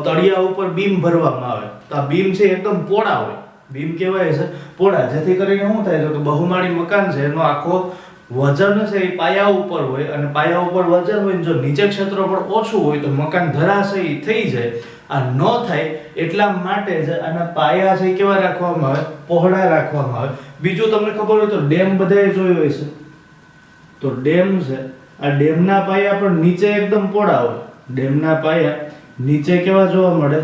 તળિયા ઉપર બીમ ભરવામાં આવે. તો આ બીમ છે એકદમ પહોળા હોય. બીમ કહેવાય છે પહોળા, જેથી કરીને શું થાય? તો કે બહુમાળી મકાન છે એનો આખો વજન છે એ પાયા ઉપર હોય અને પાયા ઉપર વજન હોય, જો નીચે ક્ષેત્રફળ ઓછું હોય તો મકાન ધરાશયી થઈ જાય. આ ન થાય એટલા માટે જ આના પાયા છે કેવા રાખવામાં આવે, પહોળા રાખવામાં આવે. બીજું તમને ખબર હોય તો ડેમ બધાએ જોયો હોય છે, તો ડેમ છે આ ડેમના પાયા પણ નીચે એકદમ પહોળા હોય. ડેમના પાયા નીચે કેવા જોવા મળે,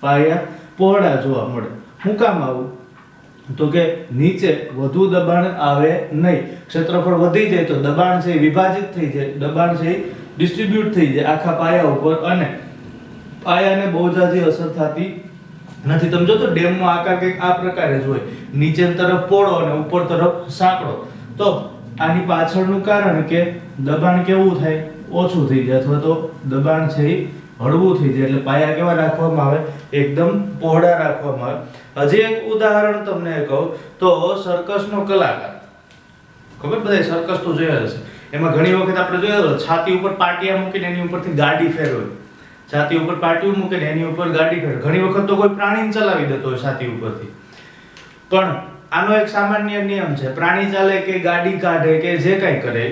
પાયા પહોળા જોવા મળે. શું કામ આવું, તો કે નીચે વધુ દબાણ આવે નહીં. ક્ષેત્રફળ વધી જાય તો દબાણ છે વિભાજિત થઈ જાય, દબાણ છે ડિસ્ટ્રીબ્યુટ થઈ જાય આખા પાયા ઉપર અને પાયાને બહુ જાજી અસર થતી નથી. તમે જો તો ડેમનો આકાર કંઈક આ પ્રકારે જ હોય, નીચે તરફ પહોળો અને ઉપર તરફ સાંકડો. તો આની પાછળનું કારણ કે દબાણ કેવું થાય, ઓછું થઈ જાય અથવા તો દબાણ છે એ હળવું થઈ જાય. એટલે પાયા કેવા રાખવામાં આવે, એકદમ પહોળા રાખવામાં આવે. હજી એક ઉદાહરણ તમને કહું તો સર્કસનો કલાકાર, ખબર બધા સર્કસ તો જોયા હશે, એમાં ઘણી વખત આપણે જોયા છાતી ઉપર પાટિયા મૂકીને એની ઉપરથી ગાડી ફેરવે. છાતી ઉપર પાટિયું મૂકીને એની ઉપર ગાડી ફેરવે. ઘણી વખત તો કોઈ પ્રાણી ચલાવી દેતો હોય છાતી ઉપરથી. પણ આનો એક સામાન્ય નિયમ છે, પ્રાણી ચાલે કે ગાડી કાઢે કે જે કંઈ કરે,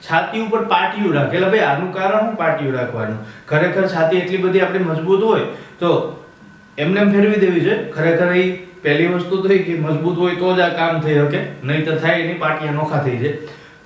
છાતી ઉપર પાટિયું રાખે. એટલે ભાઈ આનું કારણ શું પાટિયું રાખવાનું, ખરેખર છાતી એટલી બધી આપણી મજબૂત હોય તો એમને ફેરવી દેવી છે. ખરેખર એ પહેલી વસ્તુ તો કે મજબૂત હોય તો જ આ કામ થઈ શકે, નહીં તો થાય એની પાટિયા નોખા થઈ જાય.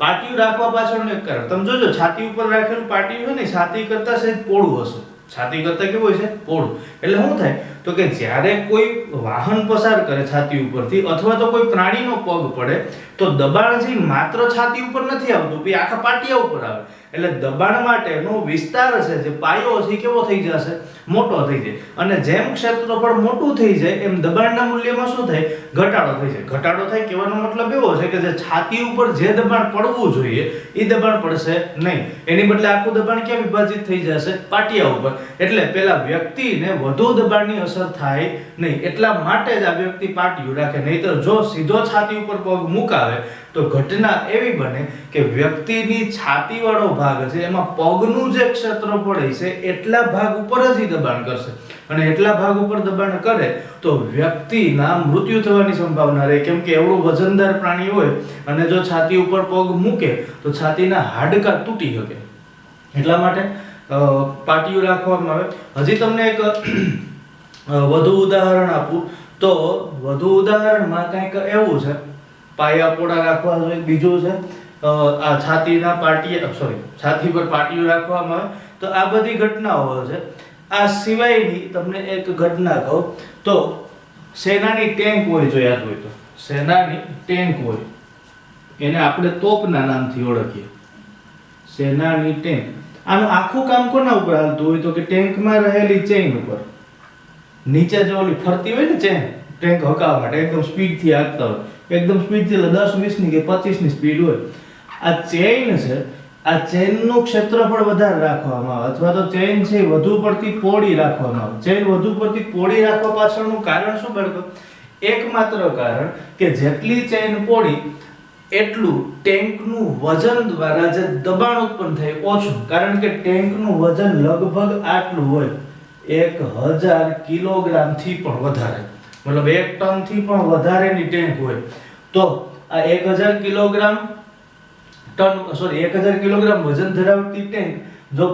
પાટિયું રાખવા પાછળનું એક કારણ તમે જોજો, છાતી ઉપર રાખેલું પાટિયું છે ને છાતી કરતા સહેજ પોળું હશે. છાતી કરતા કેવું હોય છે, પોળું. એટલે શું થાય તો કે જ્યારે કોઈ વાહન પસાર કરે છાતી ઉપરથી અથવા તો કોઈ પ્રાણીનો પગ પડે તો દબાણ છે માત્ર છાતી ઉપર નથી આવતું, પણ આખા પાટિયા ઉપર આવે. એટલે દબાણ માટેનો વિસ્તાર છે જે પાયો છે કેવો થઈ જશે, મોટો થઈ જાય. અને જેમ ક્ષેત્રફળ મોટું થઈ જાય એમ દબાણના મૂલ્યમાં શું થાય, ઘટાડો થઈ જાય. ઘટાડો થાય કહેવાનો મતલબ એવો છે કે જે છાતી ઉપર જે દબાણ પડવું જોઈએ એ દબાણ પડશે નહીં, એની બદલે આખું દબાણ ક્યાં વિભાજિત થઈ જશે, પાટિયા ઉપર. એટલે પેલા વ્યક્તિને વધુ દબાણની અસર થાય નહીં, એટલા માટે જ આ વ્યક્તિ પાટિયું રાખે. નહીતર જો સીધો છાતી ઉપર પગ મુકાવે તો ઘટના એવી બને કે વ્યક્તિની છાતી વાળો ભાગ છે એમાં પગનું જે ક્ષેત્રફળ છે એટલા ભાગ ઉપર જ દબાણ કરશે અને એટલા ભાગ ઉપર દબાણ કરે તો વ્યક્તિના મૃત્યુ થવાની સંભાવના રહે. કેમ કે એવડું વજનદાર પ્રાણી હોય અને જો છાતી ઉપર પગ મૂકે તો છાતીના હાડકાં તૂટી શકે. એટલા માટે પાટિયું રાખવામાં આવે. હજી તમને એક વધુ ઉદાહરણ આપું તો વધુ ઉદાહરણમાં કંઈક એવું છે, પાયા પોળા રાખવા જોઈએ. બીજું છે આ છાતીના પાટિયા છાતી પર પાટિયું રાખવામાં આવે. તો આ બધી ઘટનાઓ છે. આ સિવાયની તમને એક ઘટના કહું તો સેનાની ટેન્ક હોય, જો યાદ હોય તો સેનાની ટેન્ક હોય, એને આપણે તોપના નામથી ઓળખીએ, સેનાની ટેન્ક. આનું આખું કામ કોના ઉપર હાલતું હોય તો કે ટેન્કમાં રહેલી ચેઇન ઉપર. નીચે જે ઓલી ફરતી હોય ને ચેન, ટેન્ક હકાવવા માટે એકદમ સ્પીડથી હાંકતા હોય, એકદમ સ્પીડથી 10-20 કે 25 સ્પીડ હોય. આ ચેઇન છે, આ ચેઇનનું ક્ષેત્રફળ વધારે રાખવામાં આવે અથવા તો ચેઇન છે વધુ પડતી પહોળી રાખવામાં આવે. ચેઇન વધુ પડતી પહોળી રાખવા પાછળનું કારણ શું બળકો, એકમાત્ર કારણ કે જેટલી ચેઇન પહોળી એટલું ટેન્કનું વજન દ્વારા જે દબાણ ઉત્પન્ન થાય ઓછું. કારણ કે ટેન્કનું વજન લગભગ આટલું હોય, 1000 કિલોગ્રામથી પણ વધારે, મતલબ 1 ટનથી પણ વધારેની ટેન્ક હોય. તો આ 1000 કિલોગ્રામ 1000 કિલોગ્રામ વજન ધરાવતી ટેન્ક જો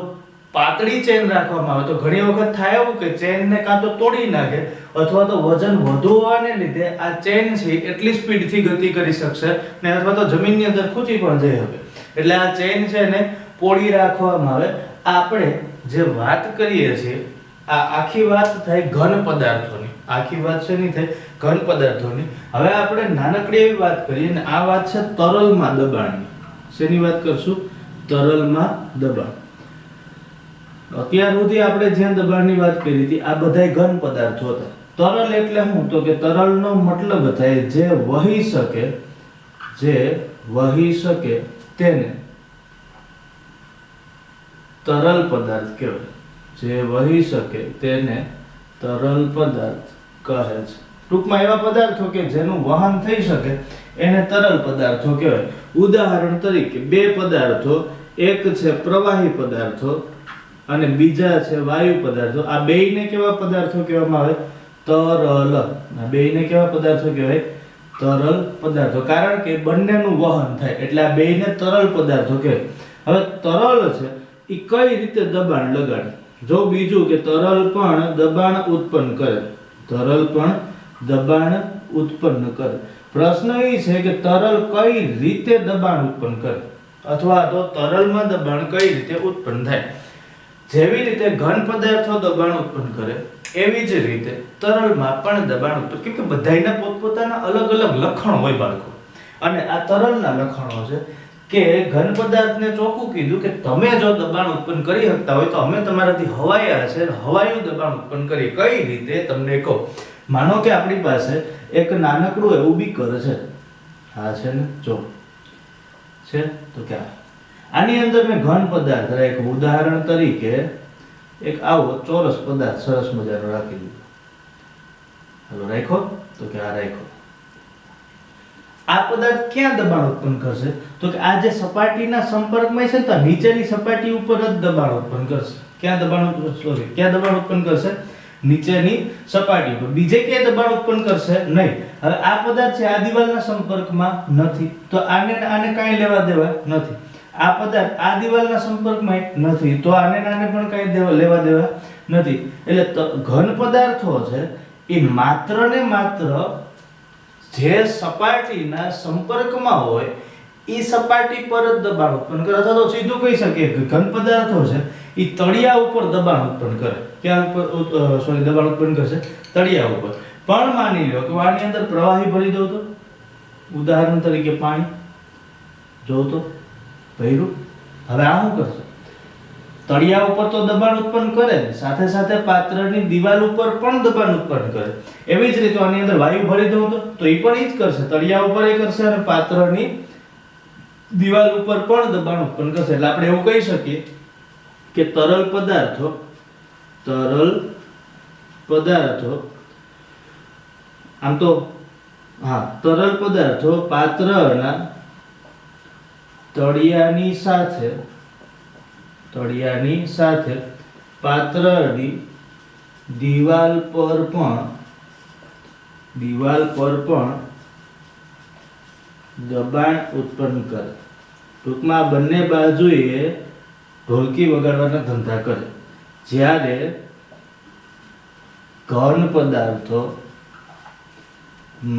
પાતળી ચેન રાખવામાં આવે તો ઘણી વખત થાય એવું કે ચેનને કાં તો તોડી નાખે અથવા તો વજન વધુ હોવાને લીધે આ ચેન છે એટલી સ્પીડથી ગતિ કરી શકશે ને અથવા તો જમીનની અંદર ખૂંચી પણ જઈ શકે. એટલે આ ચેન છે ને પોળી રાખવામાં આવે. આપણે જે વાત કરીએ છીએ આ આખી વાત થાય ઘન પદાર્થોની, આખી વાત છે નહીં થાય ઘન પદાર્થોની. હવે આપણે નાનકડી એવી વાત કરીએ ને આ વાત છે તરલમાં દબાણની. શેની વાત કરશું, તરલમાં દબાણ. અત્યાર સુધી આપણે જ્યાં દબાણની વાત કરી હતી આ બધાય ઘન પદાર્થો હતા. તરલ એટલે શું તો કે તરલનો મતલબ થાય જે વહી શકે, જે વહી શકે તેને તરલ પદાર્થ કહેવાય. જે વહી શકે તેને તરલ પદાર્થ કહે છે. ટૂંકમાં એવા પદાર્થો કે જેનું વહન થઈ શકે એને તરલ પદાર્થો કહેવાય. ઉદાહરણ તરીકે બે પદાર્થો, એક છે પ્રવાહી પદાર્થો અને બીજા છે વાયુ પદાર્થો. આ બેયને કેવા પદાર્થો કહેવામાં આવે, તરલ. આ બેયને કેવા પદાર્થો કહેવાય, તરલ પદાર્થો, કારણ કે બંનેનું વહન થાય એટલે આ બેયને તરલ પદાર્થો કહેવાય. હવે તરલ છે એ કઈ રીતે દબાણ લગાડે? જો બીજું કે તરલ પણ દબાણ ઉત્પન્ન કરે, તરલ પણ દબાણ ઉત્પન્ન કરે. પ્રશ્ન એ છે કે તરલ કઈ રીતે દબાણ ઉત્પન્ન કરે, અથવા તો તરલમાં દબાણ કઈ રીતે ઉત્પન્ન થાય. જેવી રીતે ઘન પદાર્થો દબાણ ઉત્પન્ન કરે એવી જ રીતે તરલમાં પણ દબાણ ઉત્પન્ન, કેમ કે બધાયના પોતપોતાના અલગ અલગ લક્ષણો હોય બાળકો. અને આ તરલના લક્ષણો છે કે ઘન પદાર્થને ચોખ્ખું કીધું કે તમે જો દબાણ ઉત્પન્ન કરી શકતા હોય તો અમે તમારાથી હવાયા છે, હવાયું દબાણ ઉત્પન્ન કરી. કઈ રીતે તમને કહું. માનો કે આપણી પાસે એક નાનકડું એવું બીકર છે, આ છે ને, જો છે તો કે આની અંદર મેં ઘન પદાર્થ રાખ્યો. ઉદાહરણ તરીકે એક આવો ચોરસ પદાર્થ સરસ મજાનો રાખી દીધો. હાલો રાખ્યો તો કે આ રાખ્યો. આ પદાર્થ ક્યાં દબાણ ઉત્પન્ન કરશે? તો કે આ જે સપાટીના સંપર્કમાં છે તો નીચેની સપાટી ઉપર જ દબાણ ઉત્પન્ન કરશે. ક્યાં દબાણ ઉત્પન્ન કરશે? નીચેની સપાટી ઉપર. બીજે ક્યાંય દબાણ ઉત્પન્ન કરશે નહીં. હવે આ પદાર્થ છે આ દિવાલના સંપર્કમાં નથી તો આને કાંઈ લેવા દેવા નથી. આ પદાર્થ આ દિવાલના સંપર્કમાં નથી તો આને પણ કાંઈ લેવા દેવા નથી. એટલે ઘન પદાર્થો છે એ માત્ર ને માત્ર જે સપાટીના સંપર્કમાં હોય એ સપાટી પર જ દબાણ ઉત્પન્ન કરે. અથવા તો સીધું કહી શકીએ કે ઘન પદાર્થો છે એ તળિયા ઉપર દબાણ ઉત્પન્ન કરે. ક્યાં ઉપર દબાણ ઉત્પન્ન કરશે? તળિયા ઉપર. પણ માની લો કે આની અંદર પ્રવાહી ભરી દઉં તો, ઉદાહરણ તરીકે પાણી, જો તો ભર્યું. હવે આ શું કરશે? તળિયા ઉપર તો દબાણ ઉત્પન્ન કરે, સાથે સાથે પાત્રની દિવાલ ઉપર પણ દબાણ ઉત્પન્ન કરે. એવી જ રીતે આની અંદર વાયુ ભરી દઉં તો એ પણ એ જ કરશે. તળિયા ઉપર એ કરશે અને પાત્રની દિવાલ ઉપર પણ દબાણ ઉત્પન્ન કરશે. એટલે આપણે એવું કહી શકીએ કે તરલ પદાર્થો આમ તો તરલ પદાર્થો પાત્રના તળિયાની સાથે પાત્રની દિવાલ પર પણ દબાણ ઉત્પન્ન કરે. ટૂંકમાં બંને બાજુએ ઢોલકી વગાડવાના ધંધા કરે. જ્યારે ઘન પદાર્થો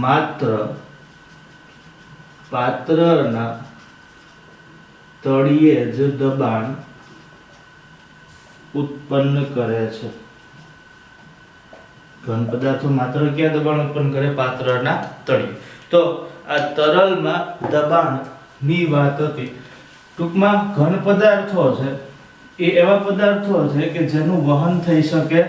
માત્ર પાત્રના તળિયે જ દબાણ ઉત્પન્ન કરે છે. ઘન પદાર્થો માત્ર ક્યાં દબાણ ઉત્પન્ન કરે? પાત્રના તળિયે. તો આ તરલમાં દબાણની વાત હતી. ટૂંકમાં ઘન પદાર્થો છે એ એવા પદાર્થો છે કે જેનું વહન થઈ શકે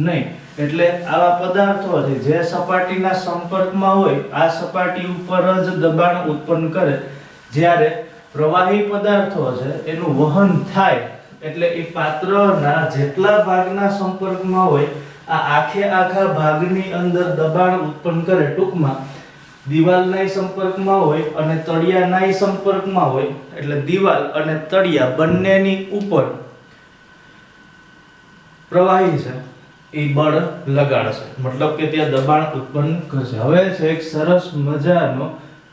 નહીં. એટલે આવા પદાર્થો છે જે સપાટીના સંપર્કમાં હોય આ સપાટી ઉપર જ દબાણ ઉત્પન્ન કરે. જ્યારે પ્રવાહી પદાર્થો છે એનું વહન થાય એટલે એ પાત્રના જેટલા ભાગના સંપર્કમાં હોય આ આખા ભાગની અંદર દબાણ ઉત્પન્ન કરે. ટૂંકમાં દિવાલના સંપર્કમાં હોય અને તળિયાના સંપર્કમાં હોય એટલે દિવાલ અને તળિયા બંનેની ઉપર પ્રવાહી છે એ બળ લગાડશે, મતલબ કે ત્યાં દબાણ ઉત્પન્ન કરશે. હવે છે એક સરસ મજાનો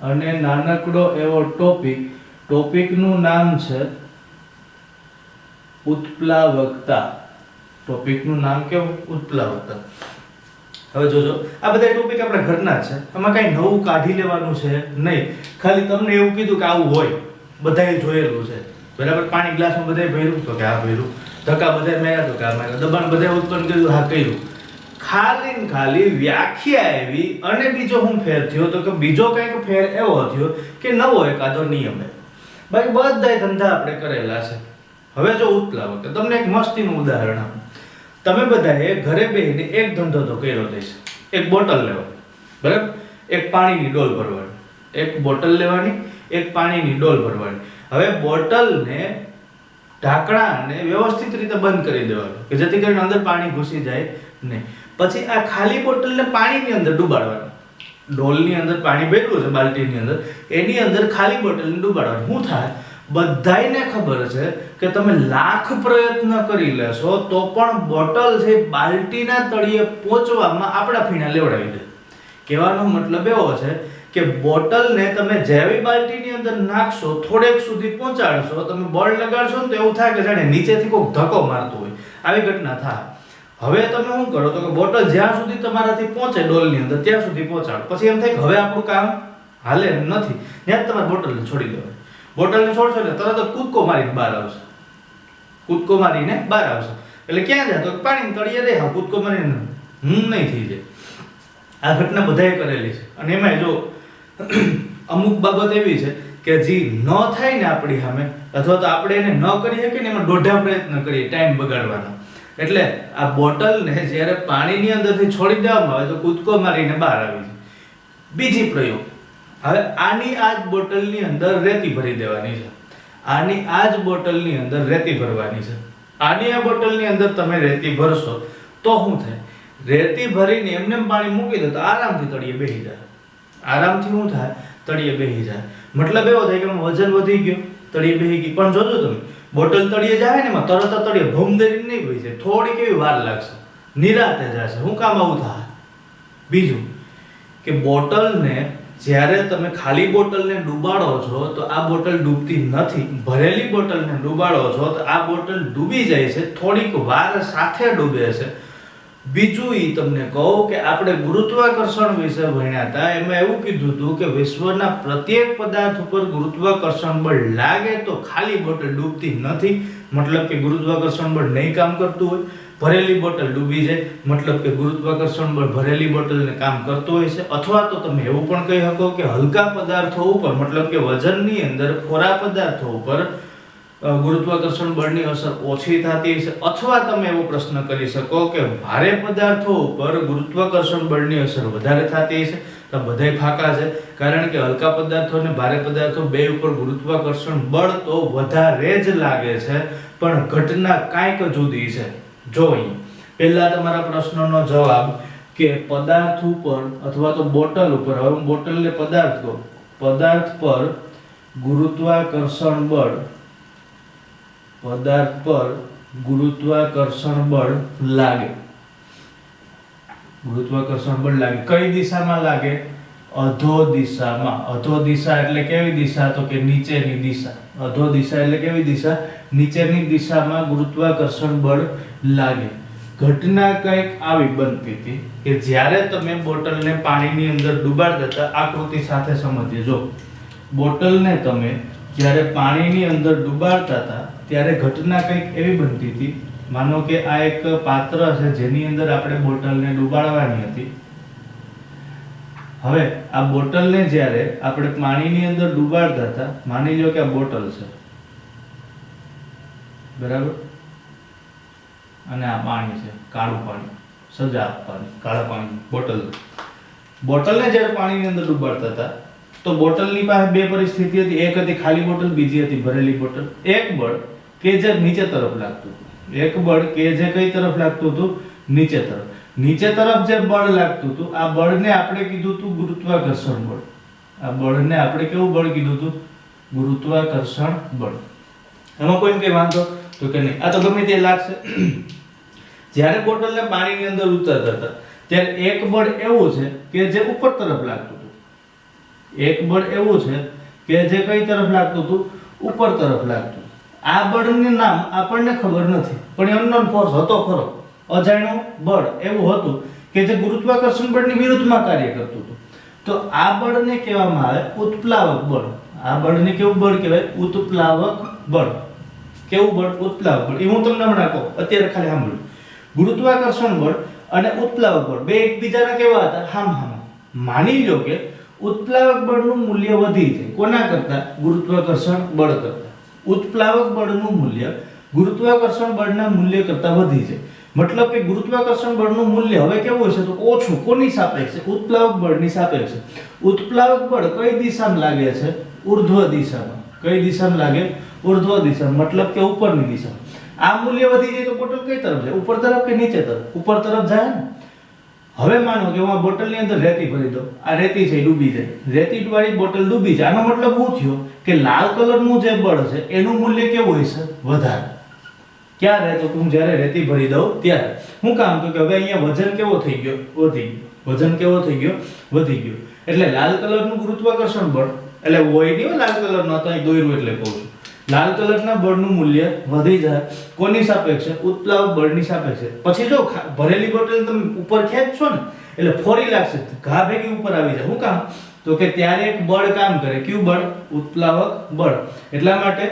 અને નાનકડો એવો ટોપિકનું નામ છે ઉત્પ્લાવકતા. ટોપિકનું નામ કેવું? ઉત્પ્લાવકતા. હવે જોજો આ બધા ટોપિક આપણે ઘરના છે, આમાં કઈ નવું કાઢી લેવાનું છે નહીં. ખાલી તમને એવું કીધું કે આવું હોય, બધાએ જોયેલું છે બરાબર. પાણી ગ્લાસમાં બધાએ ભર્યું તો કે આ ભર્યું, ધક્કા બધાએ માર્યા તો કે આ માર્યા, દબાણ બધાએ ઉત્પન્ન કર્યું, હા કર્યું. ખાલી વ્યાખ્યા આવી અને બીજો હું ફેર થયો તો કે બીજો કંઈક ફેર એવો થયો કે નવો એકાદો નિયમ. બાકી બધાય ધંધા આપણે કરેલા છે. હવે જો ઉત્પ્લાવક, તમને એક મસ્તીનું ઉદાહરણ આપું. તમે બધાએ ઘરે બેસીને એક ધંધો તો કર્યો છે. એક બોટલ લેવાની, બરાબર, એક પાણીની ડોલ ભરવાની. એક બોટલ લેવાની, એક પાણીની ડોલ ભરવાની. હવે બોટલને ઢાંકણાને વ્યવસ્થિત રીતે બંધ કરી દેવાનું કે જેથી કરીને અંદર પાણી ઘૂસી જાય નહીં. પછી આ ખાલી બોટલને પાણીની અંદર ડૂબાડવાની. ડોલની અંદર પાણી ભરેલું છે બાલ્ટીની અંદર, એની અંદર ખાલી બોટલને ડૂબાડવાની. શું થાય? બધાયને ખબર છે કે તમે લાખ પ્રયત્ન કરી લેશો તો પણ બોટલ છે બાલ્ટીના તળિયે પહોંચવામાં આપણા ફીણા લેવડાવી દે. કહેવાનો મતલબ એવો છે કે બોટલને તમે જેવી બાલ્ટીની અંદર નાખશો થોડેક સુધી પહોંચાડશો, તમે બળ લગાડશો ને તો એવું થાય કે જાણે નીચેથી કોઈ ધક્કો મારતો હોય, આવી ઘટના થાય. હવે તમે શું કરો તો કે બોટલ જ્યાં સુધી તમારાથી પહોંચે ડોલની અંદર ત્યાં સુધી પહોંચાડો. પછી એમ થાય કે હવે આપણું કામ હાલે નથી, ત્યાં તમારે બોટલને છોડી દેવાની. બોટલને છોડશો એટલે તરત જ કૂદકો મારીને બહાર આવશે. કૂદકો મારીને બહાર આવશે એટલે ક્યાં જાય તો પાણી તળિયે રહે. હા, કૂદકો મારીને નહીં થઈ જાય. આ ઘટના બધાએ કરેલી છે. અને એમાં જો અમુક બાબત એવી છે કે જે ન થાય ને આપણી સામે, અથવા તો આપણે એને ન કરી શકીએ ને એમાં દોઢા પ્રયત્ન કરીએ ટાઈમ બગાડવાનો. એટલે આ બોટલને જ્યારે પાણીની અંદરથી છોડી દેવામાં આવે તો કૂદકો મારીને બહાર આવી જાય. બીજી પ્રયોગ, હવે આની આ જ બોટલની અંદર રેતી ભરી દેવાની છે. આની આ જ બોટલની અંદર રેતી ભરવાની છે. આની આ બોટલની અંદર તમે રેતી ભરશો તો શું થાય? રેતી ભરીને એમને પાણી મૂકી દો તો આરામથી તળિયે બેસી જાય. આરામથી શું થાય? તળિયે બેસી જાય. મતલબ એવો થાય કે વજન વધી ગયો, તળિયે બેસી ગઈ. પણ જોજો તમે, બોટલ તળિયે જાય ને એમાં તરત તળિયે ભમદરીને નહીં હોય છે, થોડી કેવી વાર લાગશે, નિરાતે જશે. શું કામ આવું થાય? બીજું કે બોટલને જ્યારે તમે ખાલી બોટલને ડૂબાડો છો તો આ બોટલ ડૂબતી નથી. ભરેલી બોટલને ડૂબાડો છો તો આ બોટલ ડૂબી જાય છે, થોડીક વાર સાથે ડૂબે છે. બીજું ઈ તમને કહું કે આપણે ગુરુત્વાકર્ષણ વિશે ભણ્યા હતા, એમાં એવું કીધું હતું કે વિશ્વના પ્રત્યેક પદાર્થ ઉપર ગુરુત્વાકર્ષણ બળ લાગે તો ખાલી બોટલ ડૂબતી નથી. મતલબ કે ગુરુત્વાકર્ષણ બળ નહીં કામ કરતું હોય. ભરેલી બોટલ ડૂબી જાય મતલબ કે ગુરુત્વાકર્ષણ બળ ભરેલી બોટલને કામ કરતું હોય છે. અથવા તો તમે એવું પણ કહી શકો કે હલકા પદાર્થો ઉપર મતલબ કે વજનની અંદર ખોરા પદાર્થો ઉપર ગુરુત્વાકર્ષણ બળની અસર ઓછી થતી છે. અથવા તમે એવો પ્રશ્ન કરી શકો કે ભારે પદાર્થો ઉપર ગુરુત્વાકર્ષણ બળની અસર વધારે થતી છે. તો બધાય ફાકા છે, કારણ કે હલકા પદાર્થો અને ભારે પદાર્થો બે ઉપર ગુરુત્વાકર્ષણ બળ તો વધારે જ લાગે છે, પણ ઘટના કાંઈક જુદી છે. જો પહેલા તમારા પ્રશ્નનો જવાબ કે પદાર્થ ઉપર અથવા તો બોટલ ઉપર, હવે હું બોટલને પદાર્થ કહું, પદાર્થ પર ગુરુત્વાકર્ષણ બળ, પદાર્થ પર ગુરુત્વાકર્ષણ બળ લાગે. ગુરુત્વાકર્ષણ બળ લાગે કઈ દિશામાં લાગે? અધો દિશામાં. અધો દિશા એટલે કેવી દિશા? તો કે નીચેની દિશા. અધો દિશા એટલે કેવી દિશા? નીચેની દિશામાં ગુરુત્વાકર્ષણ બળ લાગે. ઘટના કંઈક આવી બનતી હતી કે જ્યારે તમે બોટલને પાણીની અંદર ડુબાડતા હતા, આકૃતિ સાથે સમજીએ. જો બોટલને તમે જ્યારે પાણીની અંદર ડુબાડતા હતા ત્યારે ઘટના કંઈક એવી બનતી હતી. માનો કે આ એક પાત્ર છે જેની અંદર આપણે બોટલને ડુબાડવાની હતી. હવે આ બોટલને જ્યારે આપણે પાણીની અંદર ડુબાડતા હતા, માની લો કે આ બોટલ છે, બરાબર, અને આ પાણી છે, કાળું પાણી, સજા આપવાની, કાળા પાણી બોટલ. બોટલને જ્યારે પાણીની અંદર ડુબાડતા હતા તો બોટલની પાસે બે પરિસ્થિતિ હતી. એક હતી ખાલી બોટલ, બીજી હતી ભરેલી બોટલ. એક બળ કે જે નીચે તરફ લાગતું હતું, એક બળ કે જે કઈ તરફ લાગતું હતું? નીચે તરફ. નીચે તરફ જે બળ લાગતું હતું આ બળને આપણે કીધું હતું ગુરુત્વાકર્ષણ બળ. આ બળને આપણે કેવું બળ કીધું હતું? ગુરુત્વાકર્ષણ બળ. એમાં કોઈને કઈ વાંધો તો કે નહીં? આ તો ગમે તે લાગશે. જ્યારે બોટલને પાણીની અંદર ઉતરતા હતા ત્યારે એક બળ એવું છે કે જે ઉપર તરફ લાગતું હતું. એક બળ એવું છે કે જે કઈ તરફ લાગતું હતું? ઉપર તરફ લાગતું. આ બળનું નામ આપણને ખબર નથી, પણ અનનોન ફોર્સ હતો ખરો, અજાણ્યું બળ એવું હતું કે જે ગુરુત્વાકર્ષણ બળની વિરુદ્ધમાં કાર્ય કરતું હતું. તો આ બળને કહેવામાં આવે ઉત્પ્લાવક બળ. આ બળને કેવું બળ કહેવાય? ઉત્પ્લાવક બળ. કેવું બળ? ઉત્પ્લાવક બળ. એ હું તમને હમણાં કહું, અત્યારે ખાલી સાંભળો. ગુરુત્વાકર્ષણ બળ અને ઉત્પ્લાવક બળ બે એકબીજાના કેવા હતા? હામ. માની લો કે ઉત્પ્લાવક બળનું મૂલ્ય વધી છે કોના કરતા? ગુરુત્વાકર્ષણ બળ કરતા. ઉત્પ્લાવક બળનું મૂલ્ય ગુરુત્વાકર્ષણ બળના મૂલ્ય કરતા વધી છે. મતલબ કે ગુરુત્વાકર્ષણ બળનું મૂલ્ય હવે કેવું હશે? તો ઓછું. કોની સાપેક્ષે? ઉત્પ્લાવક બળની સાપેક્ષે. ઉત્પ્લાવક બળ કઈ દિશામાં લાગે છે? ઉર્ધ્વ દિશામાં. કઈ દિશામાં લાગે? ઉર્ધ્વ દિશામાં. મતલબ કે ઉપરની દિશામાં. આ મૂલ્ય વધી જાય તો બોટલ કઈ તરફ જાય? ઉપર તરફ કે નીચે તરફ? ઉપર તરફ જાય ને. હવે માનો કે હું આ બોટલની અંદર રેતી ભરી દઉં. આ રેતી છે ડૂબી જાય. રેતી વાળી બોટલ ડૂબી જાય. આનો મતલબ શું થયો કે લાલ કલરનું જે બળ છે એનું મૂલ્ય કેવું હશે? વધારે. ક્યારે? તો હું જ્યારે રેતી ભરી દઉં ત્યારે. શું કામ? તો કે હવે અહીંયા વજન કેવો થઈ ગયો? વધી ગયો. વજન કેવો થઈ ગયો? વધી ગયો. એટલે લાલ કલરનું ગુરુત્વાકર્ષણ બળ, એટલે હોય નહીં લાલ કલરનો, તો અહીં દોર્યું એટલે કહું છું. લાલ કલરના બળનું મૂલ્ય વધી જાય કોની સાપેક્ષે? ઉત્પ્લાવક બળની સાપેક્ષે. પછી જો ભરેલી બોટલ તમે ઉપર ખેંચશો ને એટલે ફોરી લાગશે, ઘા ભેગી ઉપર આવી જાય. શું કામ? તો કે ત્યારે એક બળ કામ કરે. કયું બળ? ઉત્પ્લાવક બળ. એટલા માટે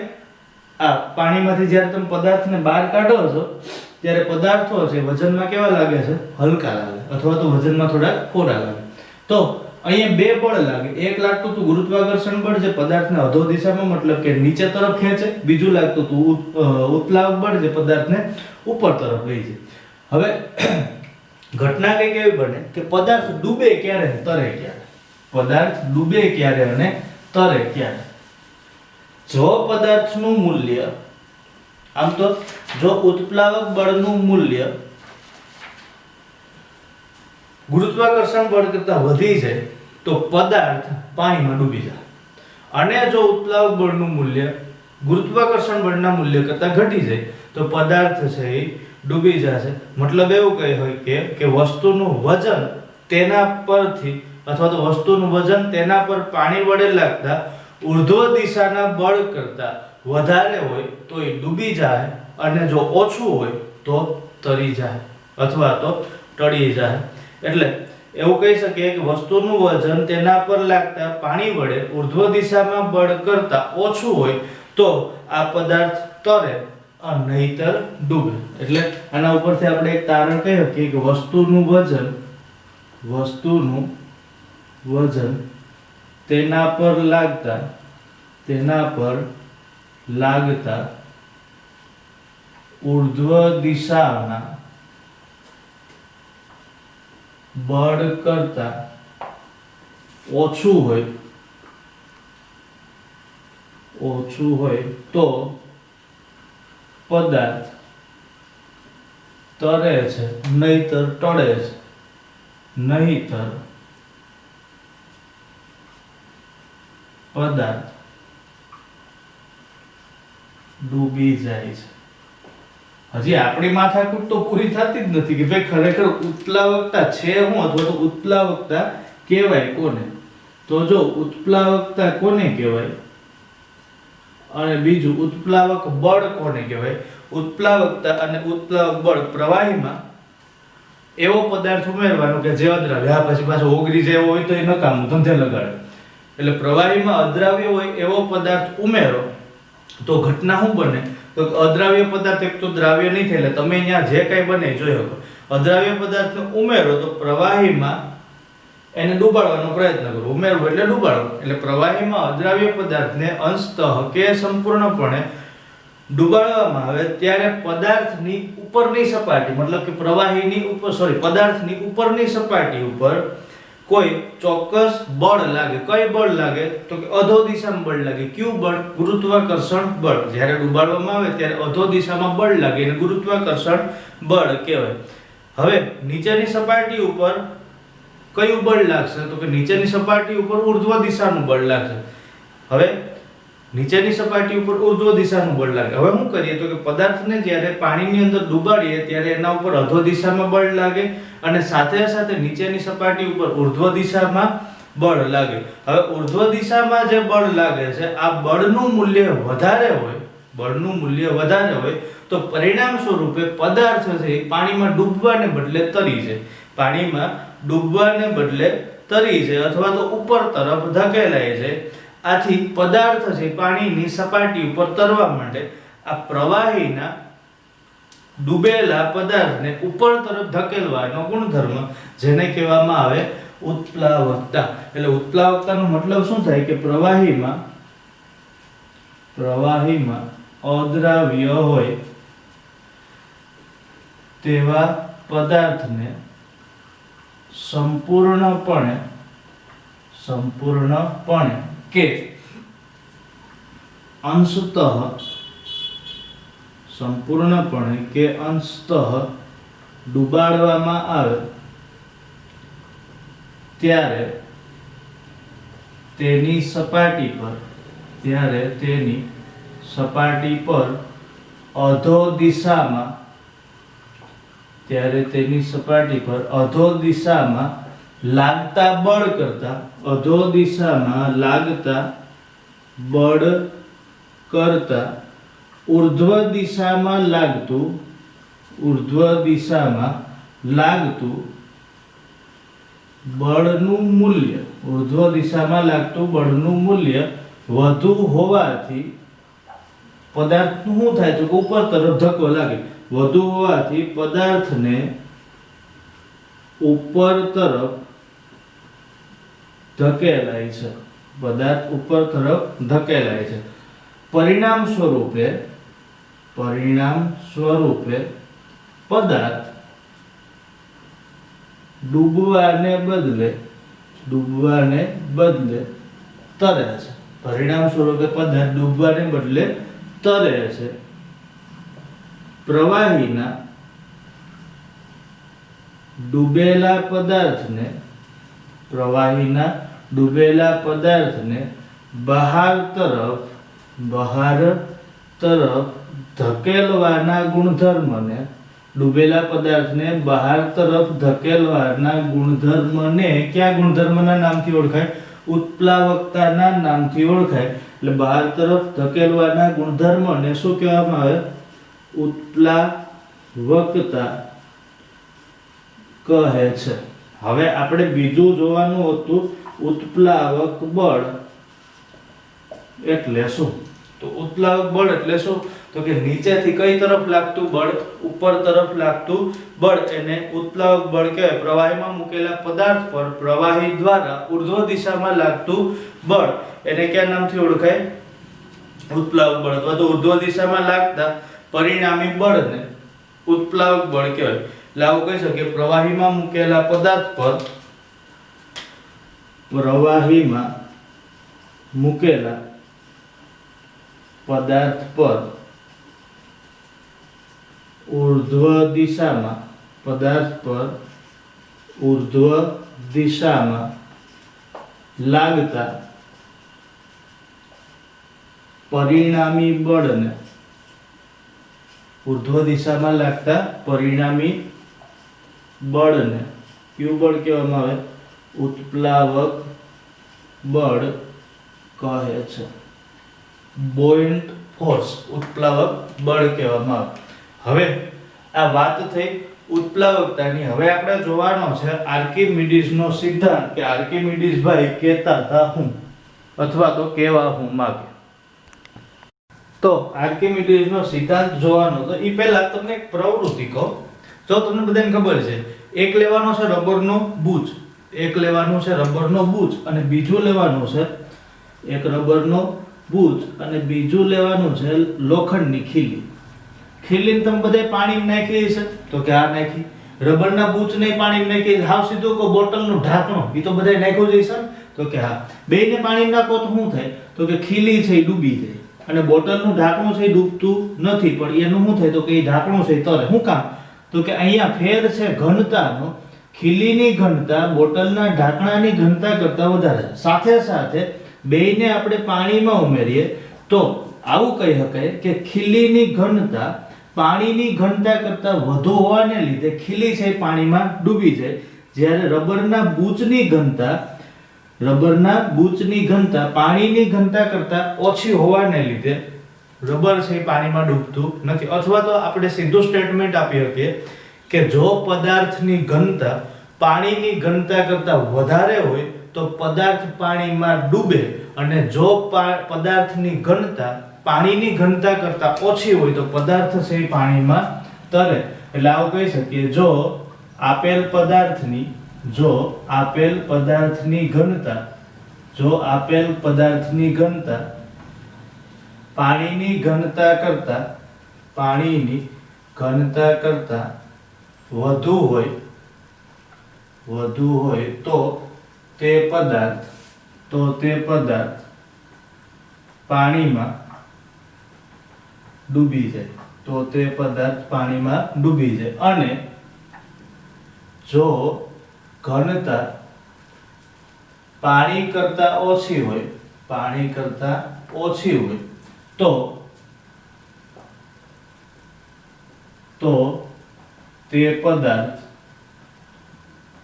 આ પાણીમાંથી જ્યારે તમે પદાર્થને બહાર કાઢો છો ત્યારે પદાર્થો છે વજનમાં કેવા લાગે છે? હલકા લાગે, અથવા તો વજનમાં થોડા ફોરા લાગે. તો અહીંયા બે બળ લાગે. એક લાગતું હતું ગુરુત્વાકર્ષણ બળ જે પદાર્થને અધો દિશામાં મતલબ કે નીચે તરફ ખેંચે. બીજું લાગતું હતું ઉત્પ્લાવક બળ જે પદાર્થને ઉપર તરફ લઈ જાય. હવે ઘટના કઈ કેવી બને કે પદાર્થ ડૂબે ક્યારે તરે ક્યારે? પદાર્થ ડૂબે ક્યારે અને તરે ક્યારે? જો પદાર્થનું મૂલ્ય, આમ તો જો ઉત્પ્લાવક બળનું મૂલ્ય ગુરુત્વાકર્ષણ બળ કરતાં વધી જાય તો પદાર્થ પાણીમાં ડૂબી જાય. અને જો ઉત્પ્લાવક બળનું મૂલ્ય ગુરુત્વાકર્ષણ બળના મૂલ્ય કરતાં ઘટી જાય તો પદાર્થ છે એ ડૂબી જશે. મતલબ એવું કહે હોય કે વસ્તુનું વજન તેના પરથી અથવા તો વસ્તુનું વજન તેના પર પાણી વડે લાગતા ઉર્ધ્વ દિશાના બળ કરતાં વધારે હોય તો એ ડૂબી જાય, અને જો ઓછું હોય તો તરી જાય અથવા તો ટળી જાય. એટલે એવું કહી શકીએ કે વસ્તુનું વજન તેના પર લાગતા પાણી વડે ઉર્ધ્વ દિશામાં બળ કરતાં ઓછું હોય તો આ પદાર્થ તરે નહીતર ડૂબે. એટલે આના ઉપરથી આપણે એક તારણ કહી શકીએ કે વસ્તુનું વજન તેના પર લાગતા ઉર્ધ્વ દિશાના બળ કરતાં ઓછું હોય તો પદાર્થ તરે છે નહીતર ટળે છે, નહીતર પદાર્થ ડૂબી જાય છે. હજી આપણી માથાકૂટ તો પૂરી થતી જ નથી કે ભાઈ ખરેખર ઉત્પ્લાવકતા છે હું, અથવા તો ઉત્પ્લાવકતા કહેવાય કોને? તો જો ઉત્પ્લાવકતા કોને કહેવાય અને બીજું ઉત્પ્લાવક બળ કોને કહેવાય? ઉત્પ્લાવકતા અને ઉત્પ્લાવક બળ પ્રવાહીમાં એવો પદાર્થ ઉમેરવાનો કે જે અદ્રાવ્ય, આ પછી પાછો ઓગળી જેવો હોય તો એ નકામું ધંધે લગાડે. એટલે પ્રવાહીમાં અદ્રાવ્ય હોય એવો પદાર્થ ઉમેરો તો ઘટના શું બને? તો અદ્રાવ્ય પદાર્થ એક તો દ્રાવ્ય નહીં થાય, એટલે તમે અહીંયા જે કંઈ બને જોઈ શકો. અદ્રાવ્ય પદાર્થને ઉમેરો તો પ્રવાહીમાં એને ડૂબાડવાનો પ્રયત્ન કરો. ઉમેરવો એટલે ડૂબાડવો. એટલે પ્રવાહીમાં અદ્રાવ્ય પદાર્થને અંશતઃ કે સંપૂર્ણપણે ડૂબાડવામાં આવે ત્યારે પદાર્થની ઉપરની સપાટી, મતલબ કે પદાર્થની ઉપરની સપાટી ઉપર કોઈ ચોક્કસ બળ લાગે. કઈ બળ લાગે? તો કે અધો દિશામાં બળ લાગે. કયું બળ? ગુરુત્વાકર્ષણ બળ. જ્યારે ડૂબાડવામાં આવે ત્યારે અધો દિશામાં બળ લાગે એને ગુરુત્વાકર્ષણ બળ કહેવાય. હવે નીચેની સપાટી ઉપર કયું બળ લાગશે? તો કે નીચેની સપાટી ઉપર ઉર્ધ્વ દિશાનું બળ લાગશે. હવે નીચેની સપાટી ઉપર ઉર્ધ્વ દિશાનું બળ લાગે. હવે શું કરીએ તો કે પદાર્થને જ્યારે પાણીની અંદર ડૂબાડીએ ત્યારે એના ઉપર અધો દિશામાં બળ લાગે અને સાથે સાથે નીચેની સપાટી ઉપર ઉર્ધ્વ દિશામાં બળ લાગે. હવે ઉર્ધ્વ દિશામાં જે બળ લાગે છે આ બળનું મૂલ્ય વધારે હોય તો પરિણામ સ્વરૂપે પદાર્થ છે પાણીમાં ડૂબવાને બદલે તરી જાય. પાણીમાં ડૂબવાને બદલે તરી જાય અથવા તો ઉપર તરફ ધકેલાય જાય. આથી પદાર્થ છે પાણીની સપાટી ઉપર તરવા માટે આ પ્રવાહીના ડૂબેલા પદાર્થને ઉપર તરફ ધકેલવાનો ગુણધર્મ જેને કહેવામાં આવે ઉત્પ્લાવકતા. એટલે ઉત્પ્લાવકતાનો મતલબ શું થાય કે પ્રવાહીમાં અદ્રાવ્ય હોય તેવા પદાર્થને સંપૂર્ણપણે કે અંશતઃ ડૂબાડવામાં આવે ત્યારે તેની સપાટી પર અધો દિશામાં લાગતા બળ કરતા અધો દિશામાં લાગતા બળ કરતા ઉર્ધ્વ દિશામાં લાગતું બળનું મૂલ્ય વધુ હોવાથી પદાર્થનું શું થાય તો ઉપર તરફ ધક્કો લાગે, વધુ હોવાથી પદાર્થને ઉપર તરફ ધકેલાય છે, પદાર્થ ઉપર તરફ ધકેલાય છે. પરિણામ સ્વરૂપે પદાર્થ ડૂબવાને બદલે તરે છે. પરિણામ સ્વરૂપે પદાર્થ ડૂબવાને બદલે તરે છે. પ્રવાહીના ડૂબેલા પદાર્થને બહાર તરફ ધકેલવાના ગુણધર્મને કયા ગુણધર્મના નામથી ઓળખાય? ઉત્પ્લાવકતાના નામથી ઓળખાય. એટલે બહાર તરફ ધકેલવાના ગુણધર્મને શું કહેવામાં આવે? ઉત્પ્લાવકતા કહે છે. હવે આપણે બીજું જોવાનું હતું, ઉત્પ્લાવક બળ એટલે શું? તો ઉત્પ્લાવક બળ એટલે શું? તો કે નીચેથી કઈ તરફ લાગતું બળ? ઉપર તરફ લાગતું બળ એને ઉત્પ્લાવક બળ કહેવાય. પ્રવાહીમાં મૂકેલા પદાર્થ પર પ્રવાહી દ્વારા ઉર્ધ્વ દિશામાં લાગતું બળ એને કયા નામથી ઓળખાય? ઉત્પ્લાવક બળ. અથવા તો ઉર્ધ્વ દિશામાં લાગતા પરિણામી બળને ઉત્પ્લાવક બળ કહેવાય. એટલે આવું કહી શકીએ, પ્રવાહીમાં મૂકેલા પદાર્થ પર ઉર્ધ્વ દિશામાં લાગતા પરિણામી બળને કયું બળ કહેવામાં આવે? ઉત્પ્લાવક બળ કહે છે. બોયન્ટ ફોર્સ ઉત્પ્લાવક બળ કહેવામાં આવે. હવે આ વાત થઈ ઉત્પ્લાવકતાની. હવે આપણે જોવાનો છે આર્કિમિડીઝનો સિદ્ધાંત, કે આર્કિમિડીઝ ભાઈ કહેતા હતા હું, અથવા તો કહેવા હું માગે. તો આર્કિમિડીઝનો સિદ્ધાંત જોવાનો, તો એ પહેલા તમને એક પ્રવૃત્તિ કહો. જો તમને બધાને ખબર છે, એક લેવાનો છે રબરનો બૂચ, અને બીજું લેવાનું છે એક રબરનો બૂચ અને બીજું લેવાનું છે લોખંડની ખીલી. ખીલીને તમે બધાય પાણીમાં નાખી છે, તો કે આ નાખી. રબરના બૂચને પાણીમાં નાખી, હાવ સીધું કો બોટલનું ઢાંકણું એ તો બધાય નાખ્યું જ છે, તો કે હા. બેયને પાણીમાં નાખો તો શું થાય? તો કે ખીલી છે એ ડૂબી જાય, અને બોટલનું ઢાંકણું છે એ ડૂબતું નથી, પણ એનું શું થાય? તો કે એ ઢાંકણું છે એ તરે. શું કામ? તો કે અહીંયા ફેર છે ઘનતાનો. ખીલીની ઘનતા બોટલના ઢાંકણાની ઘનતા કરતા વધારે છે. સાથે સાથે બેયને આપણે પાણીમાં ઉમેરીએ તો આવું કહી શકાય કે ખીલીની ઘનતા પાણીની ઘનતા કરતા વધુ હોવાને લીધે ખીલી છે પાણીમાં ડૂબી જાય, જ્યારે રબરના બૂચની ઘનતા પાણીની ઘનતા કરતા ઓછી હોવાને લીધે રબર છે પાણીમાં ડૂબતું નથી. અથવા તો આપણે સીધું સ્ટેટમેન્ટ આપી શકીએ કે જો પદાર્થની ઘનતા પાણીની ઘનતા કરતા વધારે હોય તો પદાર્થ પાણીમાં ડૂબે, અને જો પદાર્થની ઘનતા પાણીની ઘનતા કરતા ઓછી હોય તો પદાર્થ છે પાણીમાં તરે. એટલે આવું કહી શકીએ, જો આપેલ પદાર્થની ઘનતા પાણીની ઘનતા કરતા વધુ હોય તો તે પદાર્થ પાણીમાં ડૂબી જાય. અને જો ઘનતા પાણી કરતા ઓછી હોય તો તે પદાર્થ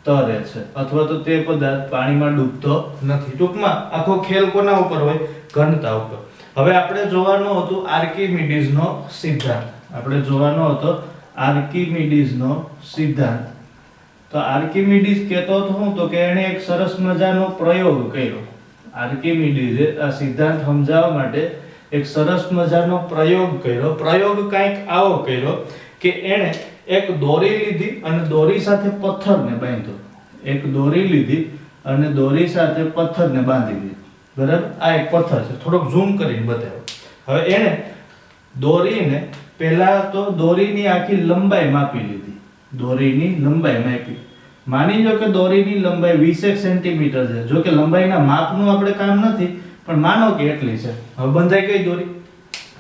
તરે છે અથવા તો તે પદાર્થ પાણીમાં ડૂબતો નથી. ટૂંકમાં આખો ખેલ કોના ઉપર હોય? ઘનતા ઉપર. હવે આપણે જોવાનો હતો આર્કિમિડીઝનો સિદ્ધાંત. આપણે જોવાનો હતો આર્કિમિડીઝનો સિદ્ધાંત. તો આર્કિમિડીઝ કહેતો હતો હું તો કે એણે એક સરસ મજાનો પ્રયોગ કર્યો. આર્કિમિડીઝે આ સિદ્ધાંત સમજાવવા માટે એક સરસ મજાનો પ્રયોગ કર્યો. પ્રયોગ કંઈક આવો કર્યો કે એણે એક દોરી લીધી અને દોરી સાથે પથ્થરને બાંધ્યો. એક દોરી લીધી અને દોરી સાથે પથ્થરને બાંધી દીધો. બરાબર? આ એક પથ્થર છે. થોડોક ઝૂમ કરીને બતાવો. હવે એણે દોરીને પહેલા તો દોરીની આખી લંબાઈ માપી લીધી. દોરીની લંબાઈ માપી. માની લો કે દોરીની લંબાઈ 20 સેન્ટીમીટર છે. જો કે લંબાઈના માપનું આપણે કામ નથી, પણ માનો કે એટલી છે. હવે બંધાઈ ગઈ દોરી.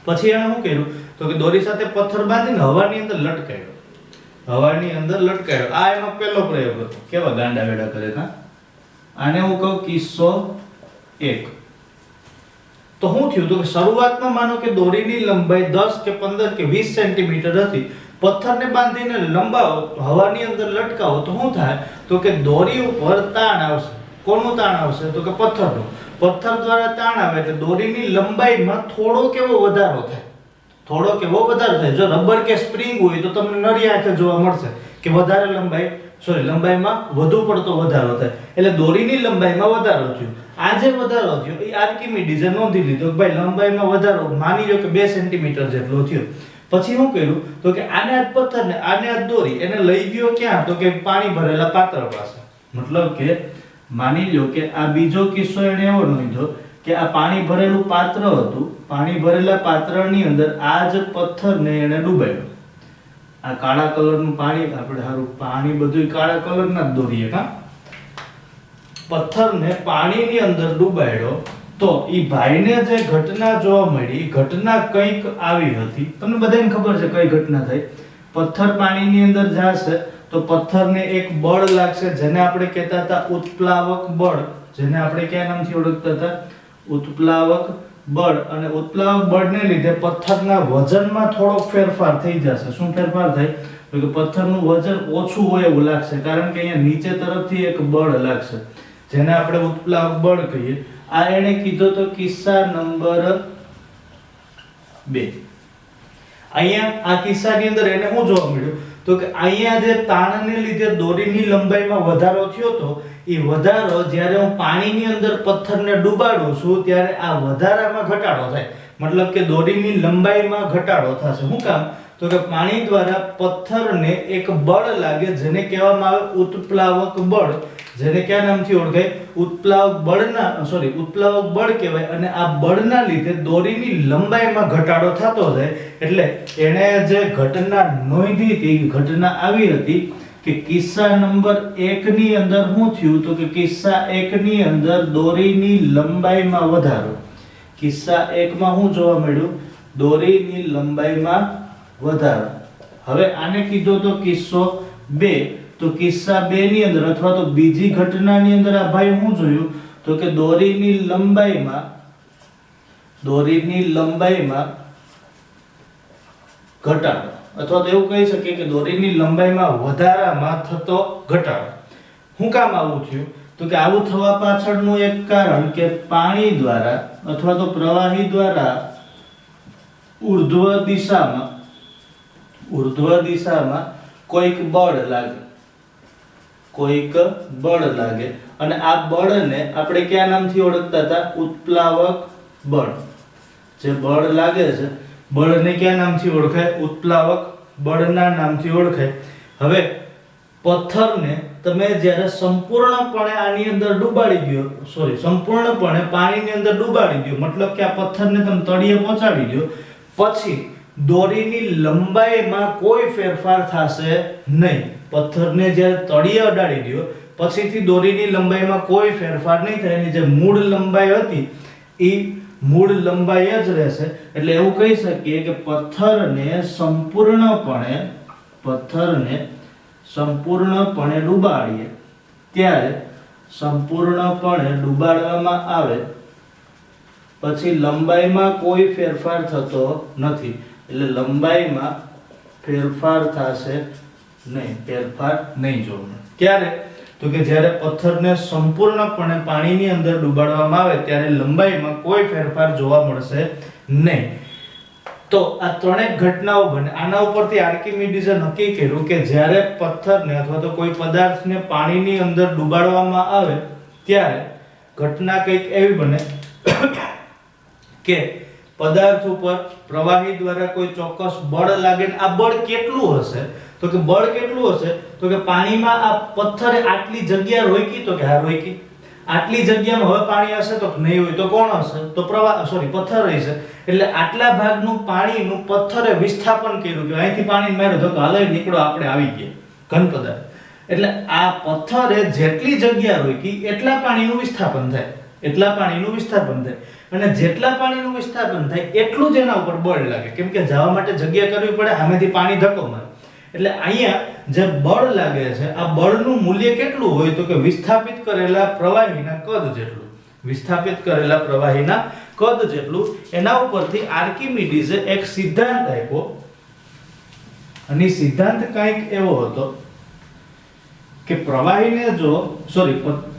પછી એણે શું કર્યું તો કે દોરી સાથે પથ્થર બાંધીને હવાની અંદર લટકાવ્યો. હવાની અંદર લટકાવ્યો. આ એનો પહેલો પ્રયોગ હતો. કેવા ગાંડા વેડા કરે કા. આને હું કહું કિસ્સો 1. તો શું થયું તો કે શરૂઆતમાં માનો કે દોરીની લંબાઈ 10 કે 15 કે 20 સેન્ટીમીટર હતી. પથ્થરને બાંધીને લંબાવો, હવાની અંદર લટકાવો તો શું થાય તો કે દોરી ઉપર તાણ આવશે. કોનું તાણ આવશે તો કે પથ્થરનું. પથ્થર દ્વારા તાણ આવે એટલે દોરીની લંબાઈમાં થોડો કેવો વધારો થાય. થોડો કેવો વધારો થાય. જો રબર કે સ્પ્રિંગ હોય તો તમને નરી આંખે જોવા મળશે કે વધારે લંબાઈમાં વધુ પડતો વધારો થાય. એટલે દોરીની લંબાઈમાં વધારો થયો. આ જે વધારો થયો એ આર્કિમિડીઝે નોંધી લીધો કે ભાઈ લંબાઈમાં વધારો માની લો કે 2 સેન્ટીમીટર જેટલો થયો. પછી શું કર્યું તો કે આને આ પથ્થરને આને આ દોરી એને લઈ ગયો ક્યાં તો કે પાણી ભરેલા પાત્ર પાસે. મતલબ કે માની લો કે આ બીજો કિસ્સો એને એવો નોંધ્યો કે આ પાણી ભરેલું પાત્ર હતું. પાણી ભરેલા પાત્રની અંદર આ જ પથ્થરને એને ડૂબાડ્યો. આ કાળા કલરનું પાણી, આપણે સારું પાણી બધું કાળા કલરના જ દોરીએ કા. પથ્થરને પાણીની અંદર ડૂબાડ્યો તો ઈ ભાઈને જે ઘટના જોવા મળી, ઘટના કંઈક આવી હતી. તમને બધાને ખબર છે કઈ ઘટના થઈ. પથ્થર પાણીની અંદર જશે તો પથ્થરને એક બળ લાગશે જેને આપણે કહેતા હતા ઉત્પ્લાવક બળ. જેને આપણે કયા નામથી ઓળખતા હતા? ઉત્પ્લાવક બળ. અને ઉત્પ્લાવક બળને લીધે પથ્થરના વજનમાં થોડોક ફેરફાર થઈ જશે. શું ફેરફાર થાય તો કે પથ્થરનું વજન ઓછું હોય એવું લાગશે, કારણ કે અહીંયા નીચે તરફથી એક બળ લાગશે જેને આપણે ઉત્પ્લાવક બળ કહીએ. આ એને કીધો તો કિસ્સા નંબર 2. અહીંયા આ કિસ્સાની અંદર એને શું જોવા મળ્યું તો કે અહીંયા જે તાણને લીધે દોરીની લંબાઈમાં વધારો થયો તો એ વધારો જ્યારે હું પાણીની અંદર પથ્થરને ડૂબાડું છું ત્યારે આ વધારામાં ઘટાડો થાય. મતલબ કે દોરીની લંબાઈમાં ઘટાડો થશે. શું કામ તો કે પાણી દ્વારા પથ્થરને એક બળ લાગે જેને કહેવામાં આવે ઉત્પ્લાવક બળ. જેને કયા નામથી ઓળખાય? ઉત્પ્લાવક બળ કહેવાય. અને આ બળના લીધે દોરીની લંબાઈમાં ઘટાડો થતો જાય. એટલે એણે જે ઘટના નોંધી હતી, ઘટના આવી હતી કે કિસ્સા નંબર 1 ની અંદર શું થયું તો કે કિસ્સા 1 ની અંદર દોરીની લંબાઈમાં વધારો. કિસ્સા 1 માં શું જોવા મળ્યું? દોરીની લંબાઈમાં વધારો. હવે આને કીધો તો કિસ્સો 2. તો કિસ્સા 2 ની અંદર અથવા તો બીજી ઘટનાની અંદર આ ભાઈ શું જોયું તો કે દોરીની લંબાઈમાં ઘટાડો, અથવા તો એવું કહી શકીએ કે દોરીની લંબાઈમાં વધારામાં થતો ઘટાડો. શું કામ આવું થયું તો કે આવું થવા પાછળનું એક કારણ કે પાણી દ્વારા અથવા તો પ્રવાહી દ્વારા ઉર્ધ્વ દિશામાં કોઈક બળ લાગે. અને આ બળને આપણે કયા નામથી ઓળખતા હતા? ઉત્પ્લાવક બળ. જે બળ લાગે છે બળને કયા નામથી ઓળખાય? ઉત્પ્લાવક બળના નામથી ઓળખાય. હવે પથ્થરને તમે જ્યારે સંપૂર્ણપણે આની અંદર સંપૂર્ણપણે પાણીની અંદર ડૂબાડી દો, મતલબ કે આ પથ્થરને તમે તળિયે પહોંચાડી દો, પછી દોરીની લંબાઈમાં કોઈ ફેરફાર થશે નહીં. પથ્થરને જ્યારે તળિયે અડાડી દો પછીથી દોરીની લંબાઈમાં કોઈ ફેરફાર નહીં થાય. એની જે મૂળ લંબાઈ હતી એ મૂળ લંબાઈ જ રહેશે. એટલે એવું કહી શકીએ કે પથ્થરને સંપૂર્ણપણે ડૂબાડીએ ત્યારે સંપૂર્ણપણે ડૂબાડવામાં આવે પછી લંબાઈમાં કોઈ ફેરફાર થતો નથી. એટલે લંબાઈમાં ફેરફાર થશે નહીં, ફેરફાર નહીં જોવાનો. ક્યારે તો કે જ્યારે પથ્થરને સંપૂર્ણપણે પાણીની અંદર ડુબાડવામાં આવે ત્યારે લંબાઈમાં કોઈ ફેરફાર જોવા મળશે નહીં. તો આ ત્રણેય ઘટનાઓ બને. આના ઉપરથી આર્કિમિડીઝે નક્કી કર્યું કે જ્યારે પથ્થરને અથવા તો કોઈ પદાર્થને પાણીની અંદર ડુબાડવામાં આવે ત્યારે ઘટના કંઈક એવી બને કે પદાર્થ ઉપર પ્રવાહી દ્વારા કોઈ ચોક્કસ બળ લાગે. આ બળ કેટલું હશે? તો કે બળ કેટલું હશે? તો કે પાણીમાં આ પથ્થરે આટલી જગ્યા રોકી, તો કે હા રોકી. આટલી જગ્યામાં હવે પાણી હશે તો નહીં હોય, તો કોણ હશે? તો પથ્થર હશે. એટલે આટલા ભાગનું પાણીનું પથ્થરે વિસ્થાપન કર્યું કે અહીંથી પાણી માર્યું તો હાલે નીકળો, આપણે આવી ગયા ઘન પદાર્થ. એટલે આ પથ્થરે જેટલી જગ્યા રોકી એટલા પાણીનું વિસ્થાપન થાય, એટલા પાણીનું વિસ્થાપન થાય. અને જેટલા પાણીનું વિસ્થાપન થાય એટલું જ એના ઉપર બળ લાગે, કેમ કે જવા માટે જગ્યા કરવી પડે, સામેથી પાણી ધક્કો મારે. એટલે અહીંયા જે બળ લાગે છે આ બળનું મૂલ્ય કેટલું હોય? તો કે વિસ્થાપિત કરેલા પ્રવાહીના કદ જેટલું. વિસ્થાપિત કરેલા પ્રવાહીના કદ જેટલું. એના ઉપરથી આર્કિમિડીઝે એક સિદ્ધાંત આપ્યો. અને સિદ્ધાંત કંઈક એવો હતો કે પ્રવાહીને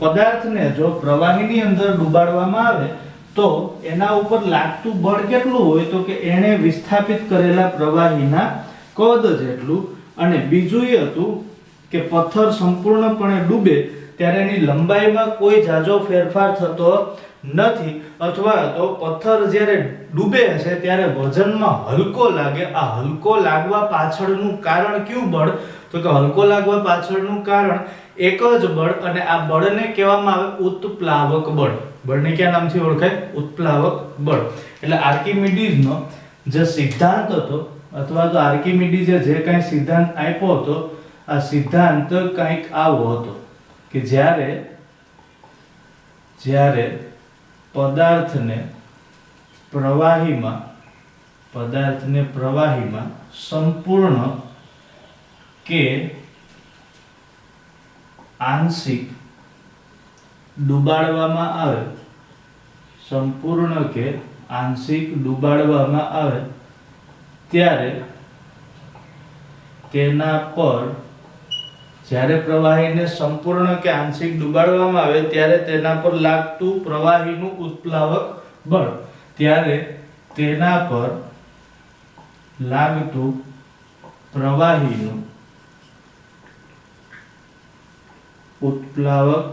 પદાર્થને જો પ્રવાહીની અંદર ડુબાડવામાં આવે તો એના ઉપર લાગતું બળ કેટલું હોય? તો કે એને વિસ્થાપિત કરેલા પ્રવાહીના કદ જેટલું. અને બીજું એ હતું કે પથ્થર સંપૂર્ણપણે ડૂબે ત્યારે એની લંબાઈમાં કોઈ ઝાઝો ફેરફાર થતો નથી, અથવા તો પથ્થર જ્યારે ડૂબે છે ત્યારે વજનમાં હલકો લાગે. આ હલકો લાગવા પાછળનું કારણ કયું બળ? તો કે હલકો લાગવા પાછળનું કારણ એક જ બળ, અને આ બળને કહેવામાં આવે ઉત્પ્લાવક બળ. બળને કયા નામથી ઓળખાય? ઉત્પ્લાવક બળ. એટલે આર્કિમિડીઝનો જે સિદ્ધાંત હતો અથવા તો આર્કિમિડીઝે જે કંઈ સિદ્ધાંત આપ્યો હતો, આ સિદ્ધાંત કંઈક આવો હતો કે જ્યારે પદાર્થને પ્રવાહીમાં સંપૂર્ણ કે આંશિક ડુબાડવામાં આવે, સંપૂર્ણ કે આંશિક ડુબાડવામાં આવે ત્યારે તેના પર, જ્યારે પ્રવાહીને સંપૂર્ણ કે આંશિક ડુબાડવામાં આવે ત્યારે તેના પર લાગતું પ્રવાહીનું ઉત્પ્લાવક બળ, ત્યારે તેના પર લાગતું પ્રવાહીનું ઉત્પ્લાવક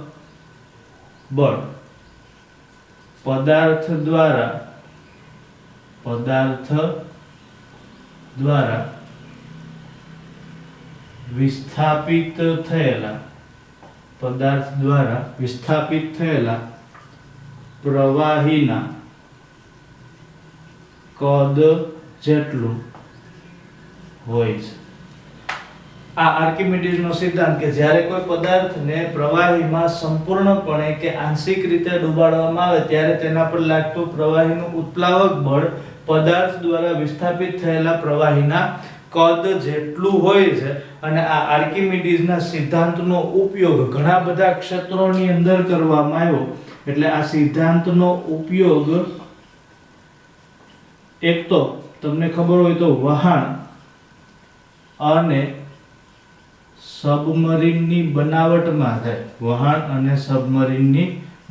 બળ પદાર્થ દ્વારા વિસ્થાપિત થયેલા પ્રવાહીના કદ જેટલું હોય છે. આ આર્કિમિડીઝનો સિદ્ધાંત કે જ્યારે કોઈ પદાર્થને પ્રવાહીમાં સંપૂર્ણપણે કે આંશિક રીતે ડુબાડવામાં આવે ત્યારે તેના પર લાગતું પ્રવાહીનું ઉત્પ્લાવક બળ પદાર્થ દ્વારા વિસ્થાપિત થયેલા પ્રવાહીના કદ જેટલું હોય છે. અને આ આર્કિમિડીઝના સિદ્ધાંતનો ઉપયોગ ઘણા બધા ક્ષેત્રોની અંદર કરવામાં આવ્યો. એટલે આ સિદ્ધાંતનો ઉપયોગ એક તો તમને ખબર હોય તો વહાણ અને સબમરીનની બનાવટમાં થાય. વહાણ અને સબમરીનની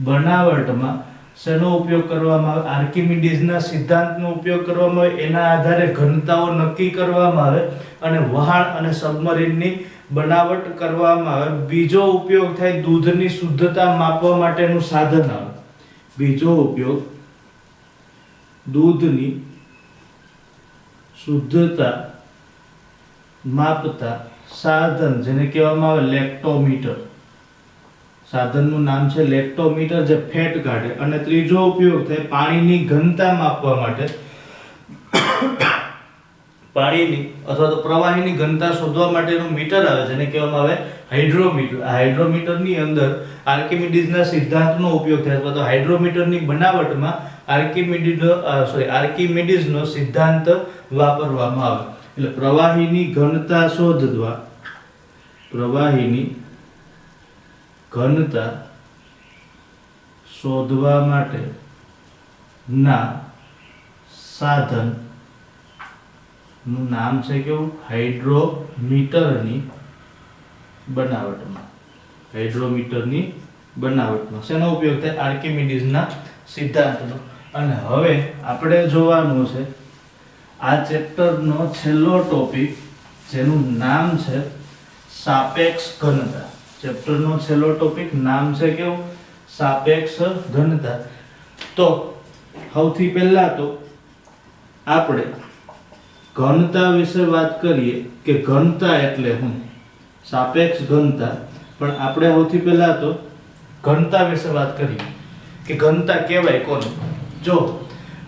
બનાવટમાં શેનો ઉપયોગ કરવામાં આવે? આર્કિમિડીઝના સિદ્ધાંતનો ઉપયોગ કરવામાં આવે. એના આધારે ઘનતાઓ નક્કી કરવામાં આવે અને વહાણ અને સબમરીનની બનાવટ કરવામાં આવે. બીજો ઉપયોગ થાય દૂધની શુદ્ધતા માપવા માટેનું સાધન આવે. બીજો ઉપયોગ દૂધની શુદ્ધતા માપતા સાધન, જેને કહેવામાં આવે લેક્ટોમીટર. સાધનનું નામ છે લેક્ટોમીટર, જે ફેટ કાઢે. અને ત્રીજો ઉપયોગ થાય પાણીની ઘનતા માપવા માટે. પાણીની અથવા તો પ્રવાહીની ઘનતા શોધવા માટેનું મીટર આવે, જેને કહેવામાં આવે હાઇડ્રોમીટર. આ હાઇડ્રોમીટરની અંદર આર્કિમિડીઝના સિદ્ધાંતનો ઉપયોગ થાય અથવા તો હાઇડ્રોમીટરની બનાવટમાં આર્કિમિડીઝનો સિદ્ધાંત વાપરવામાં આવે. એટલે પ્રવાહીની ઘનતા શોધવા માટે ના સાધન નું નામ છે કેવું? હાઇડ્રોમીટરની બનાવટમાં. હાઇડ્રોમીટરની બનાવટનો. શેનો ઉપયોગ થાય? આર્કિમિડીઝના સિદ્ધાંતનો. અને હવે આપણે જોવાનું છે આ ચેપ્ટરનો છેલ્લો ટોપિક, જેનું નામ છે સાપેક્ષ ઘનતા. ચેપ્ટરનો છેલ્લો ટોપિક નામ છે કેવું? સાપેક્ષ ઘનતા. તો સૌથી પહેલા તો આપણે ઘનતા વિશે વાત કરીએ કે ઘનતા એટલે શું, સાપેક્ષ ઘનતા. પણ આપણે સૌથી પહેલા તો ઘનતા વિશે વાત કરીએ કે ઘનતા કહેવાય કોને. જો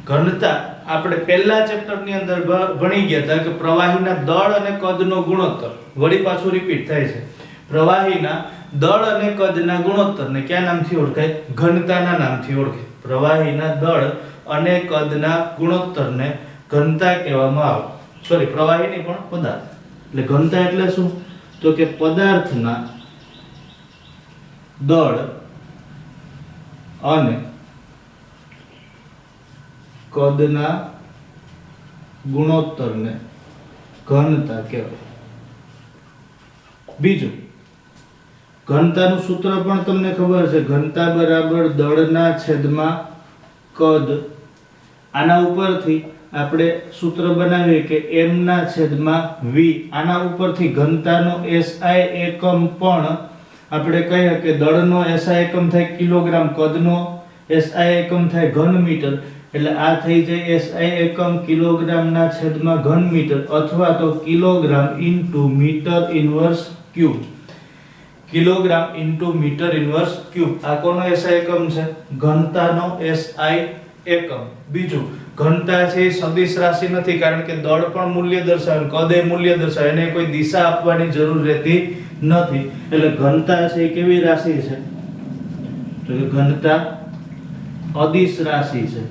ઘનતા આપણે પહેલા ચેપ્ટરની અંદર ભણી ગયા હતા કે પ્રવાહીના દળ અને કદનો ગુણોત્તર. વળી પાછું રિપીટ થાય છે. પ્રવાહીના દળ અને કદના ગુણોત્તરને કયા નામથી ઓળખાય? ઘનતાના નામથી ઓળખાય. પ્રવાહીના દળ અને કદના ગુણોત્તરને ઘનતા કહેવામાં આવે. સોરી, પ્રવાહી નહીં પણ પદાર્થ. એટલે ઘનતા એટલે શું? તો કે પદાર્થના દળ અને કદના ગુણોત્તરને ઘનતા કહેવાય. બીજું, ઘનતાનું સૂત્ર પણ તમને ખબર છે, ઘનતા બરાબર દળના છેદમાં કદ. આના ઉપરથી આપણે સૂત્ર બનાવીએ કે m ના છેદમાં v. આના ઉપરથી ઘનતાનો SI એકમ પણ આપણે કહીએ કે દળનો SI એકમ થાય કિલોગ્રામ, કદનો SI એકમ થાય ઘન મીટર. એટલે આ થઈ જાય SI એકમ કિલોગ્રામના છેદમાં ઘન મીટર, અથવા તો kilogram into metre inverse cube. Kilogram into metre inverse cube. આ કોનો SI એકમ છે? ઘનતાનો SI એકમ. બીજું, ઘનતા છે એ સદિશ રાશિ નથી, કારણ કે દળ પણ મૂલ્ય દર્શાવે, કદ એ મૂલ્ય દર્શાવે, એને કોઈ દિશા આપવાની જરૂર રહેતી નથી. એટલે ઘનતા છે એ કેવી રાશિ છે? તો કે ઘનતા અદિશ રાશિ છે.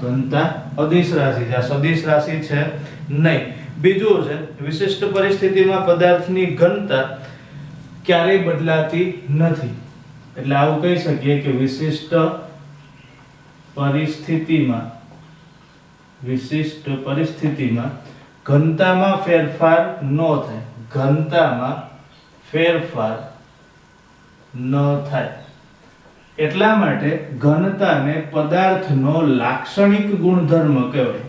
ઘનતા અદિશ રાશિ છે, આ સદિશ રાશિ છે નહીં. બીજું છે વિશિષ્ટ પરિસ્થિતિમાં પદાર્થની ઘનતા ક્યારેય બદલાતી નથી. એટલે આવું કહી શકીએ કે વિશિષ્ટ પરિસ્થિતિમાં ઘનતામાં ફેરફાર ન થાય. ઘનતામાં ફેરફાર ન થાય. એટલા માટે ઘનતાને પદાર્થનો લાક્ષણિક ગુણધર્મ કહેવાય.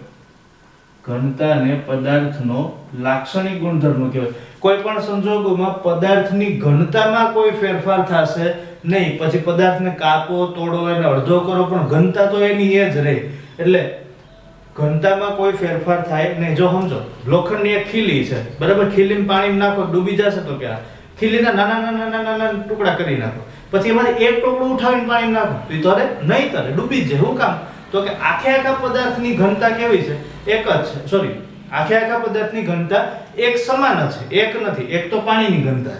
ઘનતાને પદાર્થનો લાક્ષણિક ગુણધર્મ કહેવાય. કોઈ પણ સંજોગોમાં પદાર્થની ઘનતામાં કોઈ ફેરફાર થશે નહીં. પછી પદાર્થને કાપો, તોડો, એને અડધો કરો, પણ ઘનતા તો એની એ જ રહે. એટલે ઘનતામાં કોઈ ફેરફાર થાય નહીં. જો સમજો, લોખંડની એક ખીલી છે, બરાબર? ખીલીને પાણીમાં નાખો, ડૂબી જશે તો કે ખીલીના નાના નાના નાના ટુકડા કરી નાખો, પછી એમાંથી એક ટુકડું ઉઠાવીને પાણીમાં નાખો, તો તરે નહીં તરે, ડૂબી જ જાય. શું કામ? તો કે આખે આખા પદાર્થની ઘનતા કેવી છે? એક જ છે. સોરી, આખે આખા પદાર્થની ઘનતા એક સમાન છે, એક નથી. એક તો પાણીની ઘનતા.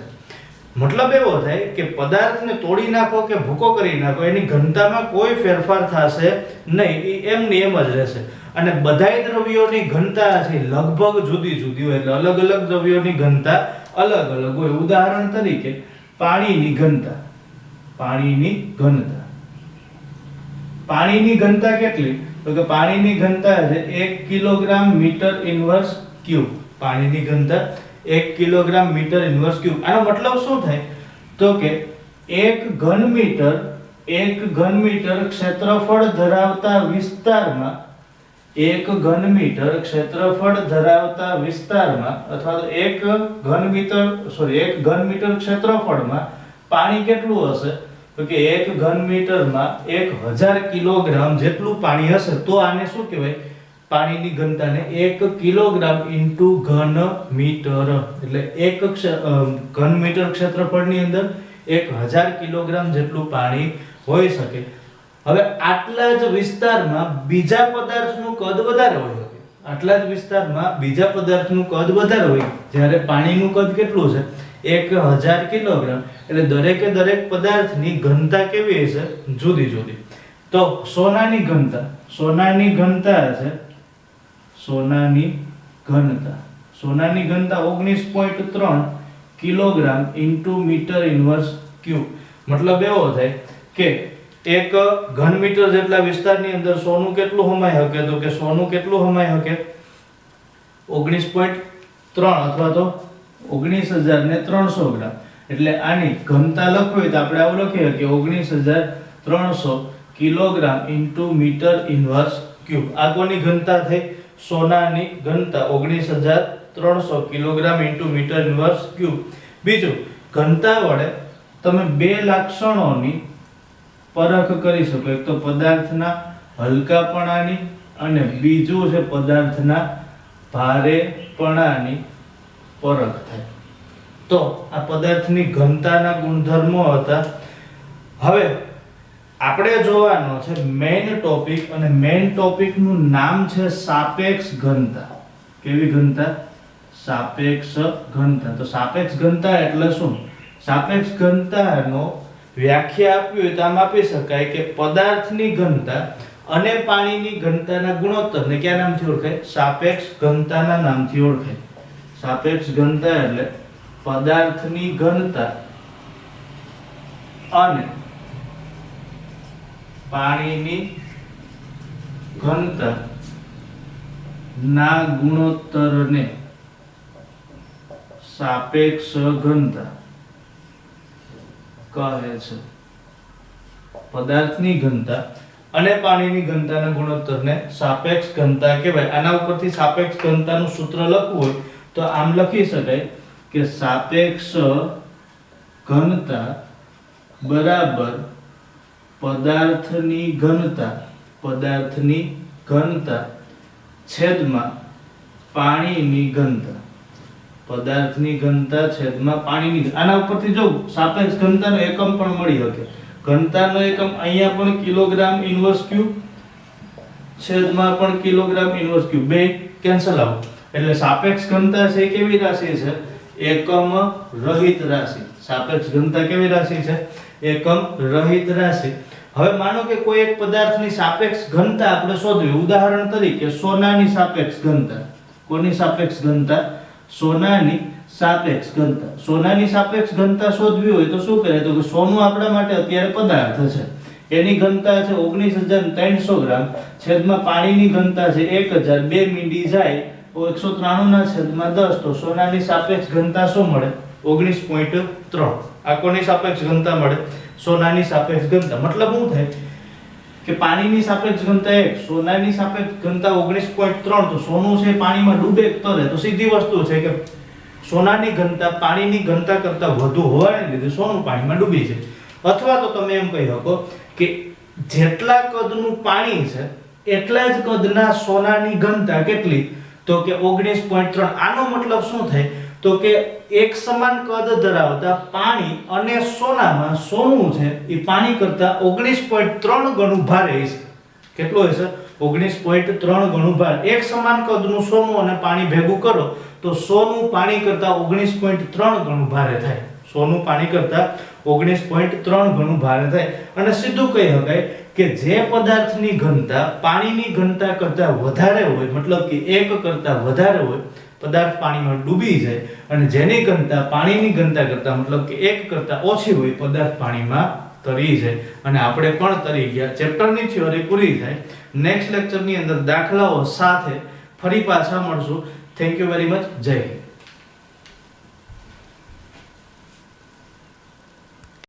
મતલબ એવો થાય કે પદાર્થને તોડી નાખો કે ભૂકો કરી નાખો, એની ઘનતામાં કોઈ ફેરફાર થશે નહીં, એ એમની એમ જ રહેશે. અને બધાય દ્રવ્યોની ઘનતા છે લગભગ જુદી જુદી હોય. એટલે અલગ અલગ દ્રવ્યોની ઘનતા અલગ અલગ હોય. ઉદાહરણ તરીકે પાણીની ઘનતા. પાણીની ઘનતા કેટલી? તો કે પાણીની ઘનતા છે 1 કિલોગ્રામ મીટર ઇન્વર્સ ક્યુબ. પાણીની ઘનતા 1 કિલોગ્રામ મીટર ઇન્વર્સ ક્યુબ. આનો મતલબ શું થાય? તો કે 1 ઘન મીટર ક્ષેત્રફળ ધરાવતા વિસ્તારમાં, 1 ઘન મીટર ક્ષેત્રફળ ધરાવતા વિસ્તારમાં, અથવા તો 1 ઘન મીટર ક્ષેત્રફળમાં પાણી કેટલું હશે? તો કે 1 ઘન મીટરમાં 1000 કિલોગ્રામ જેટલું પાણી હશે. તો આને શું કહેવાય? પાણીની ઘનતાને 1 કિલોગ્રામ ઇન્ટુ ઘન મીટર. એટલે 1 ઘન મીટર ક્ષેત્રફળની અંદર 1000 કિલોગ્રામ જેટલું પાણી હોઈ શકે. હવે આટલા જ વિસ્તારમાં બીજા પદાર્થનું કદ વધારે હોય શકે. આટલા જ વિસ્તારમાં બીજા પદાર્થનું કદ વધારે હોય, જ્યારે પાણીનું કદ કેટલું છે? 1000 કિલોગ્રામ. એટલે દરેકે દરેક પદાર્થની ઘનતા કેવી હશે? જુદી જુદી. તો સોનાની ઘનતા છે સોનાની ઘનતા 19.3 kilogram into metre inverse cube. મતલબ એવો થાય કે 1 ઘન મીટર જેટલા વિસ્તારની અંદર સોનું કેટલું સમાઈ શકે? તો કે સોનું કેટલું સમાઈ શકે? 19.3 અથવા તો 19,300 ગ્રામ. એટલે આની ઘનતા લખવી તો આપણે આવું લખીએ કે 19300 kilogram into metre inverse cube. આ કોની ઘનતા થઈ? સોનાની ઘનતા 19300 kilogram into metre inverse cube. બીજું, ઘનતા વડે તમે બે લક્ષણોની પરખ કરી શકો. એક તો પદાર્થના હલકાપણાની અને બીજું છે પદાર્થના ભારેપણાની પરખ થાય. તો આ પદાર્થની ઘનતાના ગુણધર્મો હતા. હવે આપણે જોવાનો છે મેઇન ટોપિક, અને મેઇન ટોપિક નું નામ છે સાપેક્ષ ઘનતા. કેવી ઘનતા? સાપેક્ષ ઘનતા. તો સાપેક્ષ ઘનતા એટલે શું? સાપેક્ષ ઘનતાનો વ્યાખ્યા આપવી હોય તો આમ આપી શકાય કે પદાર્થની ઘનતા અને પાણીની ઘનતાના ગુણોત્તરને કયા નામથી ઓળખાય? સાપેક્ષ ઘનતાના નામથી ઓળખાય. સાપેક્ષ ઘનતા એટલે પદાર્થની ઘનતા અને પાણીની ઘનતા ના ગુણોત્તરને સાપેક્ષ ઘનતા કહે છે. પદાર્થની ઘનતા અને પાણીની ઘનતાના ગુણોત્તરને સાપેક્ષ ઘનતા કહેવાય. આના ઉપરથી સાપેક્ષ ઘનતાનું સૂત્ર લખવું હોય તો આમ લખી શકાય કે સાપેક્ષ ઘનતા બરાબર પદાર્થની ઘનતા છેદમાં પાણીની ઘનતા. પદાર્થની ઘનતા છેદમાં પાણીની. આના ઉપરથી જો સાપેક્ષ ઘનતાનો એકમ પણ મળી શકે. ઘનતાનો એકમ અહીંયા પણ કિલોગ્રામ ઇન્વર્સ ક્યુબ, છેદમાં પણ કિલોગ્રામ ઇન્વર્સ ક્યુબ, બે કેન્સલ આઉટ. એટલે સાપેક્ષ ઘનતા છે કેવી રાશિ છે? એકમ રહિત રાશિ. સાપેક્ષ ઘનતા કેવી રાશિ છે? એકમ રહિત રાશિ. હવે માનો કે કોઈ એક પદાર્થની સાપેક્ષ ઘનતા આપણે શોધવી. ઉદાહરણ તરીકે સોનાની સાપેક્ષ ઘનતા. કોની સાપેક્ષ ઘનતા? સોનાની સાપેક્ષ ઘનતા. સોનાની સાપેક્ષ ઘનતા શોધવી હોય તો શું કરે? તો કે સોનું આપણા માટે અત્યારે પદાર્થ છે, એની ઘનતા છે 19300 ગ્રામ, છેદમાં પાણીની ઘનતા છે 1000, 2 મીંડી જાય તો 193/10. તો સોનાની સાપેક્ષ ઘનતા શું મળે? 19.3. આ કોની સાપેક્ષ ઘનતા મળે? સોનાની સાપેક્ષ ઘનતા. મતલબ શું થાય કે પાણીની સાપેક્ષ ઘનતા 1, સોનાની સાપેક્ષ ઘનતા 19.3. તો સોનું છે પાણીમાં ડૂબે તરે તો સીધી વસ્તુ છે કે સોનાની ઘનતા પાણીની ઘનતા કરતા વધુ હોવાને લીધે સોનું પાણીમાં ડૂબી છે. અથવા તો તમે એમ કહી શકો કે જેટલા કદનું પાણી છે એટલા જ કદના સોનાની ઘનતા કેટલી? તો કે 19.3. આનો મતલબ શું થાય? તો કે એક સમાન કદ ધરાવતા પાણી અને સોનામાં સોનું છે એ પાણી કરતા 19.3 ગણું ભારે છે. કેટલું હશે? 19.3 ગણું ભારે. એક સમાન કદનું સોનું અને પાણી ભેગું કરો તો સોનું પાણી કરતા 19.3 ગણું ભારે થાય. સોનું પાણી કરતા 19.3 ગણું ભારે થાય. અને સીધું કહી શકાય કે જે પદાર્થની ઘનતા પાણીની ઘનતા કરતા વધારે હોય, મતલબ કે 1 કરતા વધારે હોય, પદાર્થ પાણીમાં ડૂબી જાય, અને જેની ઘનતા પાણીની ઘનતા કરતા મતલબ કે 1 કરતા ઓછી હોય, પદાર્થ પાણીમાં તરી જાય. અને આપણે પણ તરી ગયા. ચેપ્ટરની થિયરી પૂરી થાય. નેક્સ્ટ લેક્ચરની અંદર દાખલાઓ સાથે ફરી પાછા મળશું. Thank you very much. જય હિન્દ.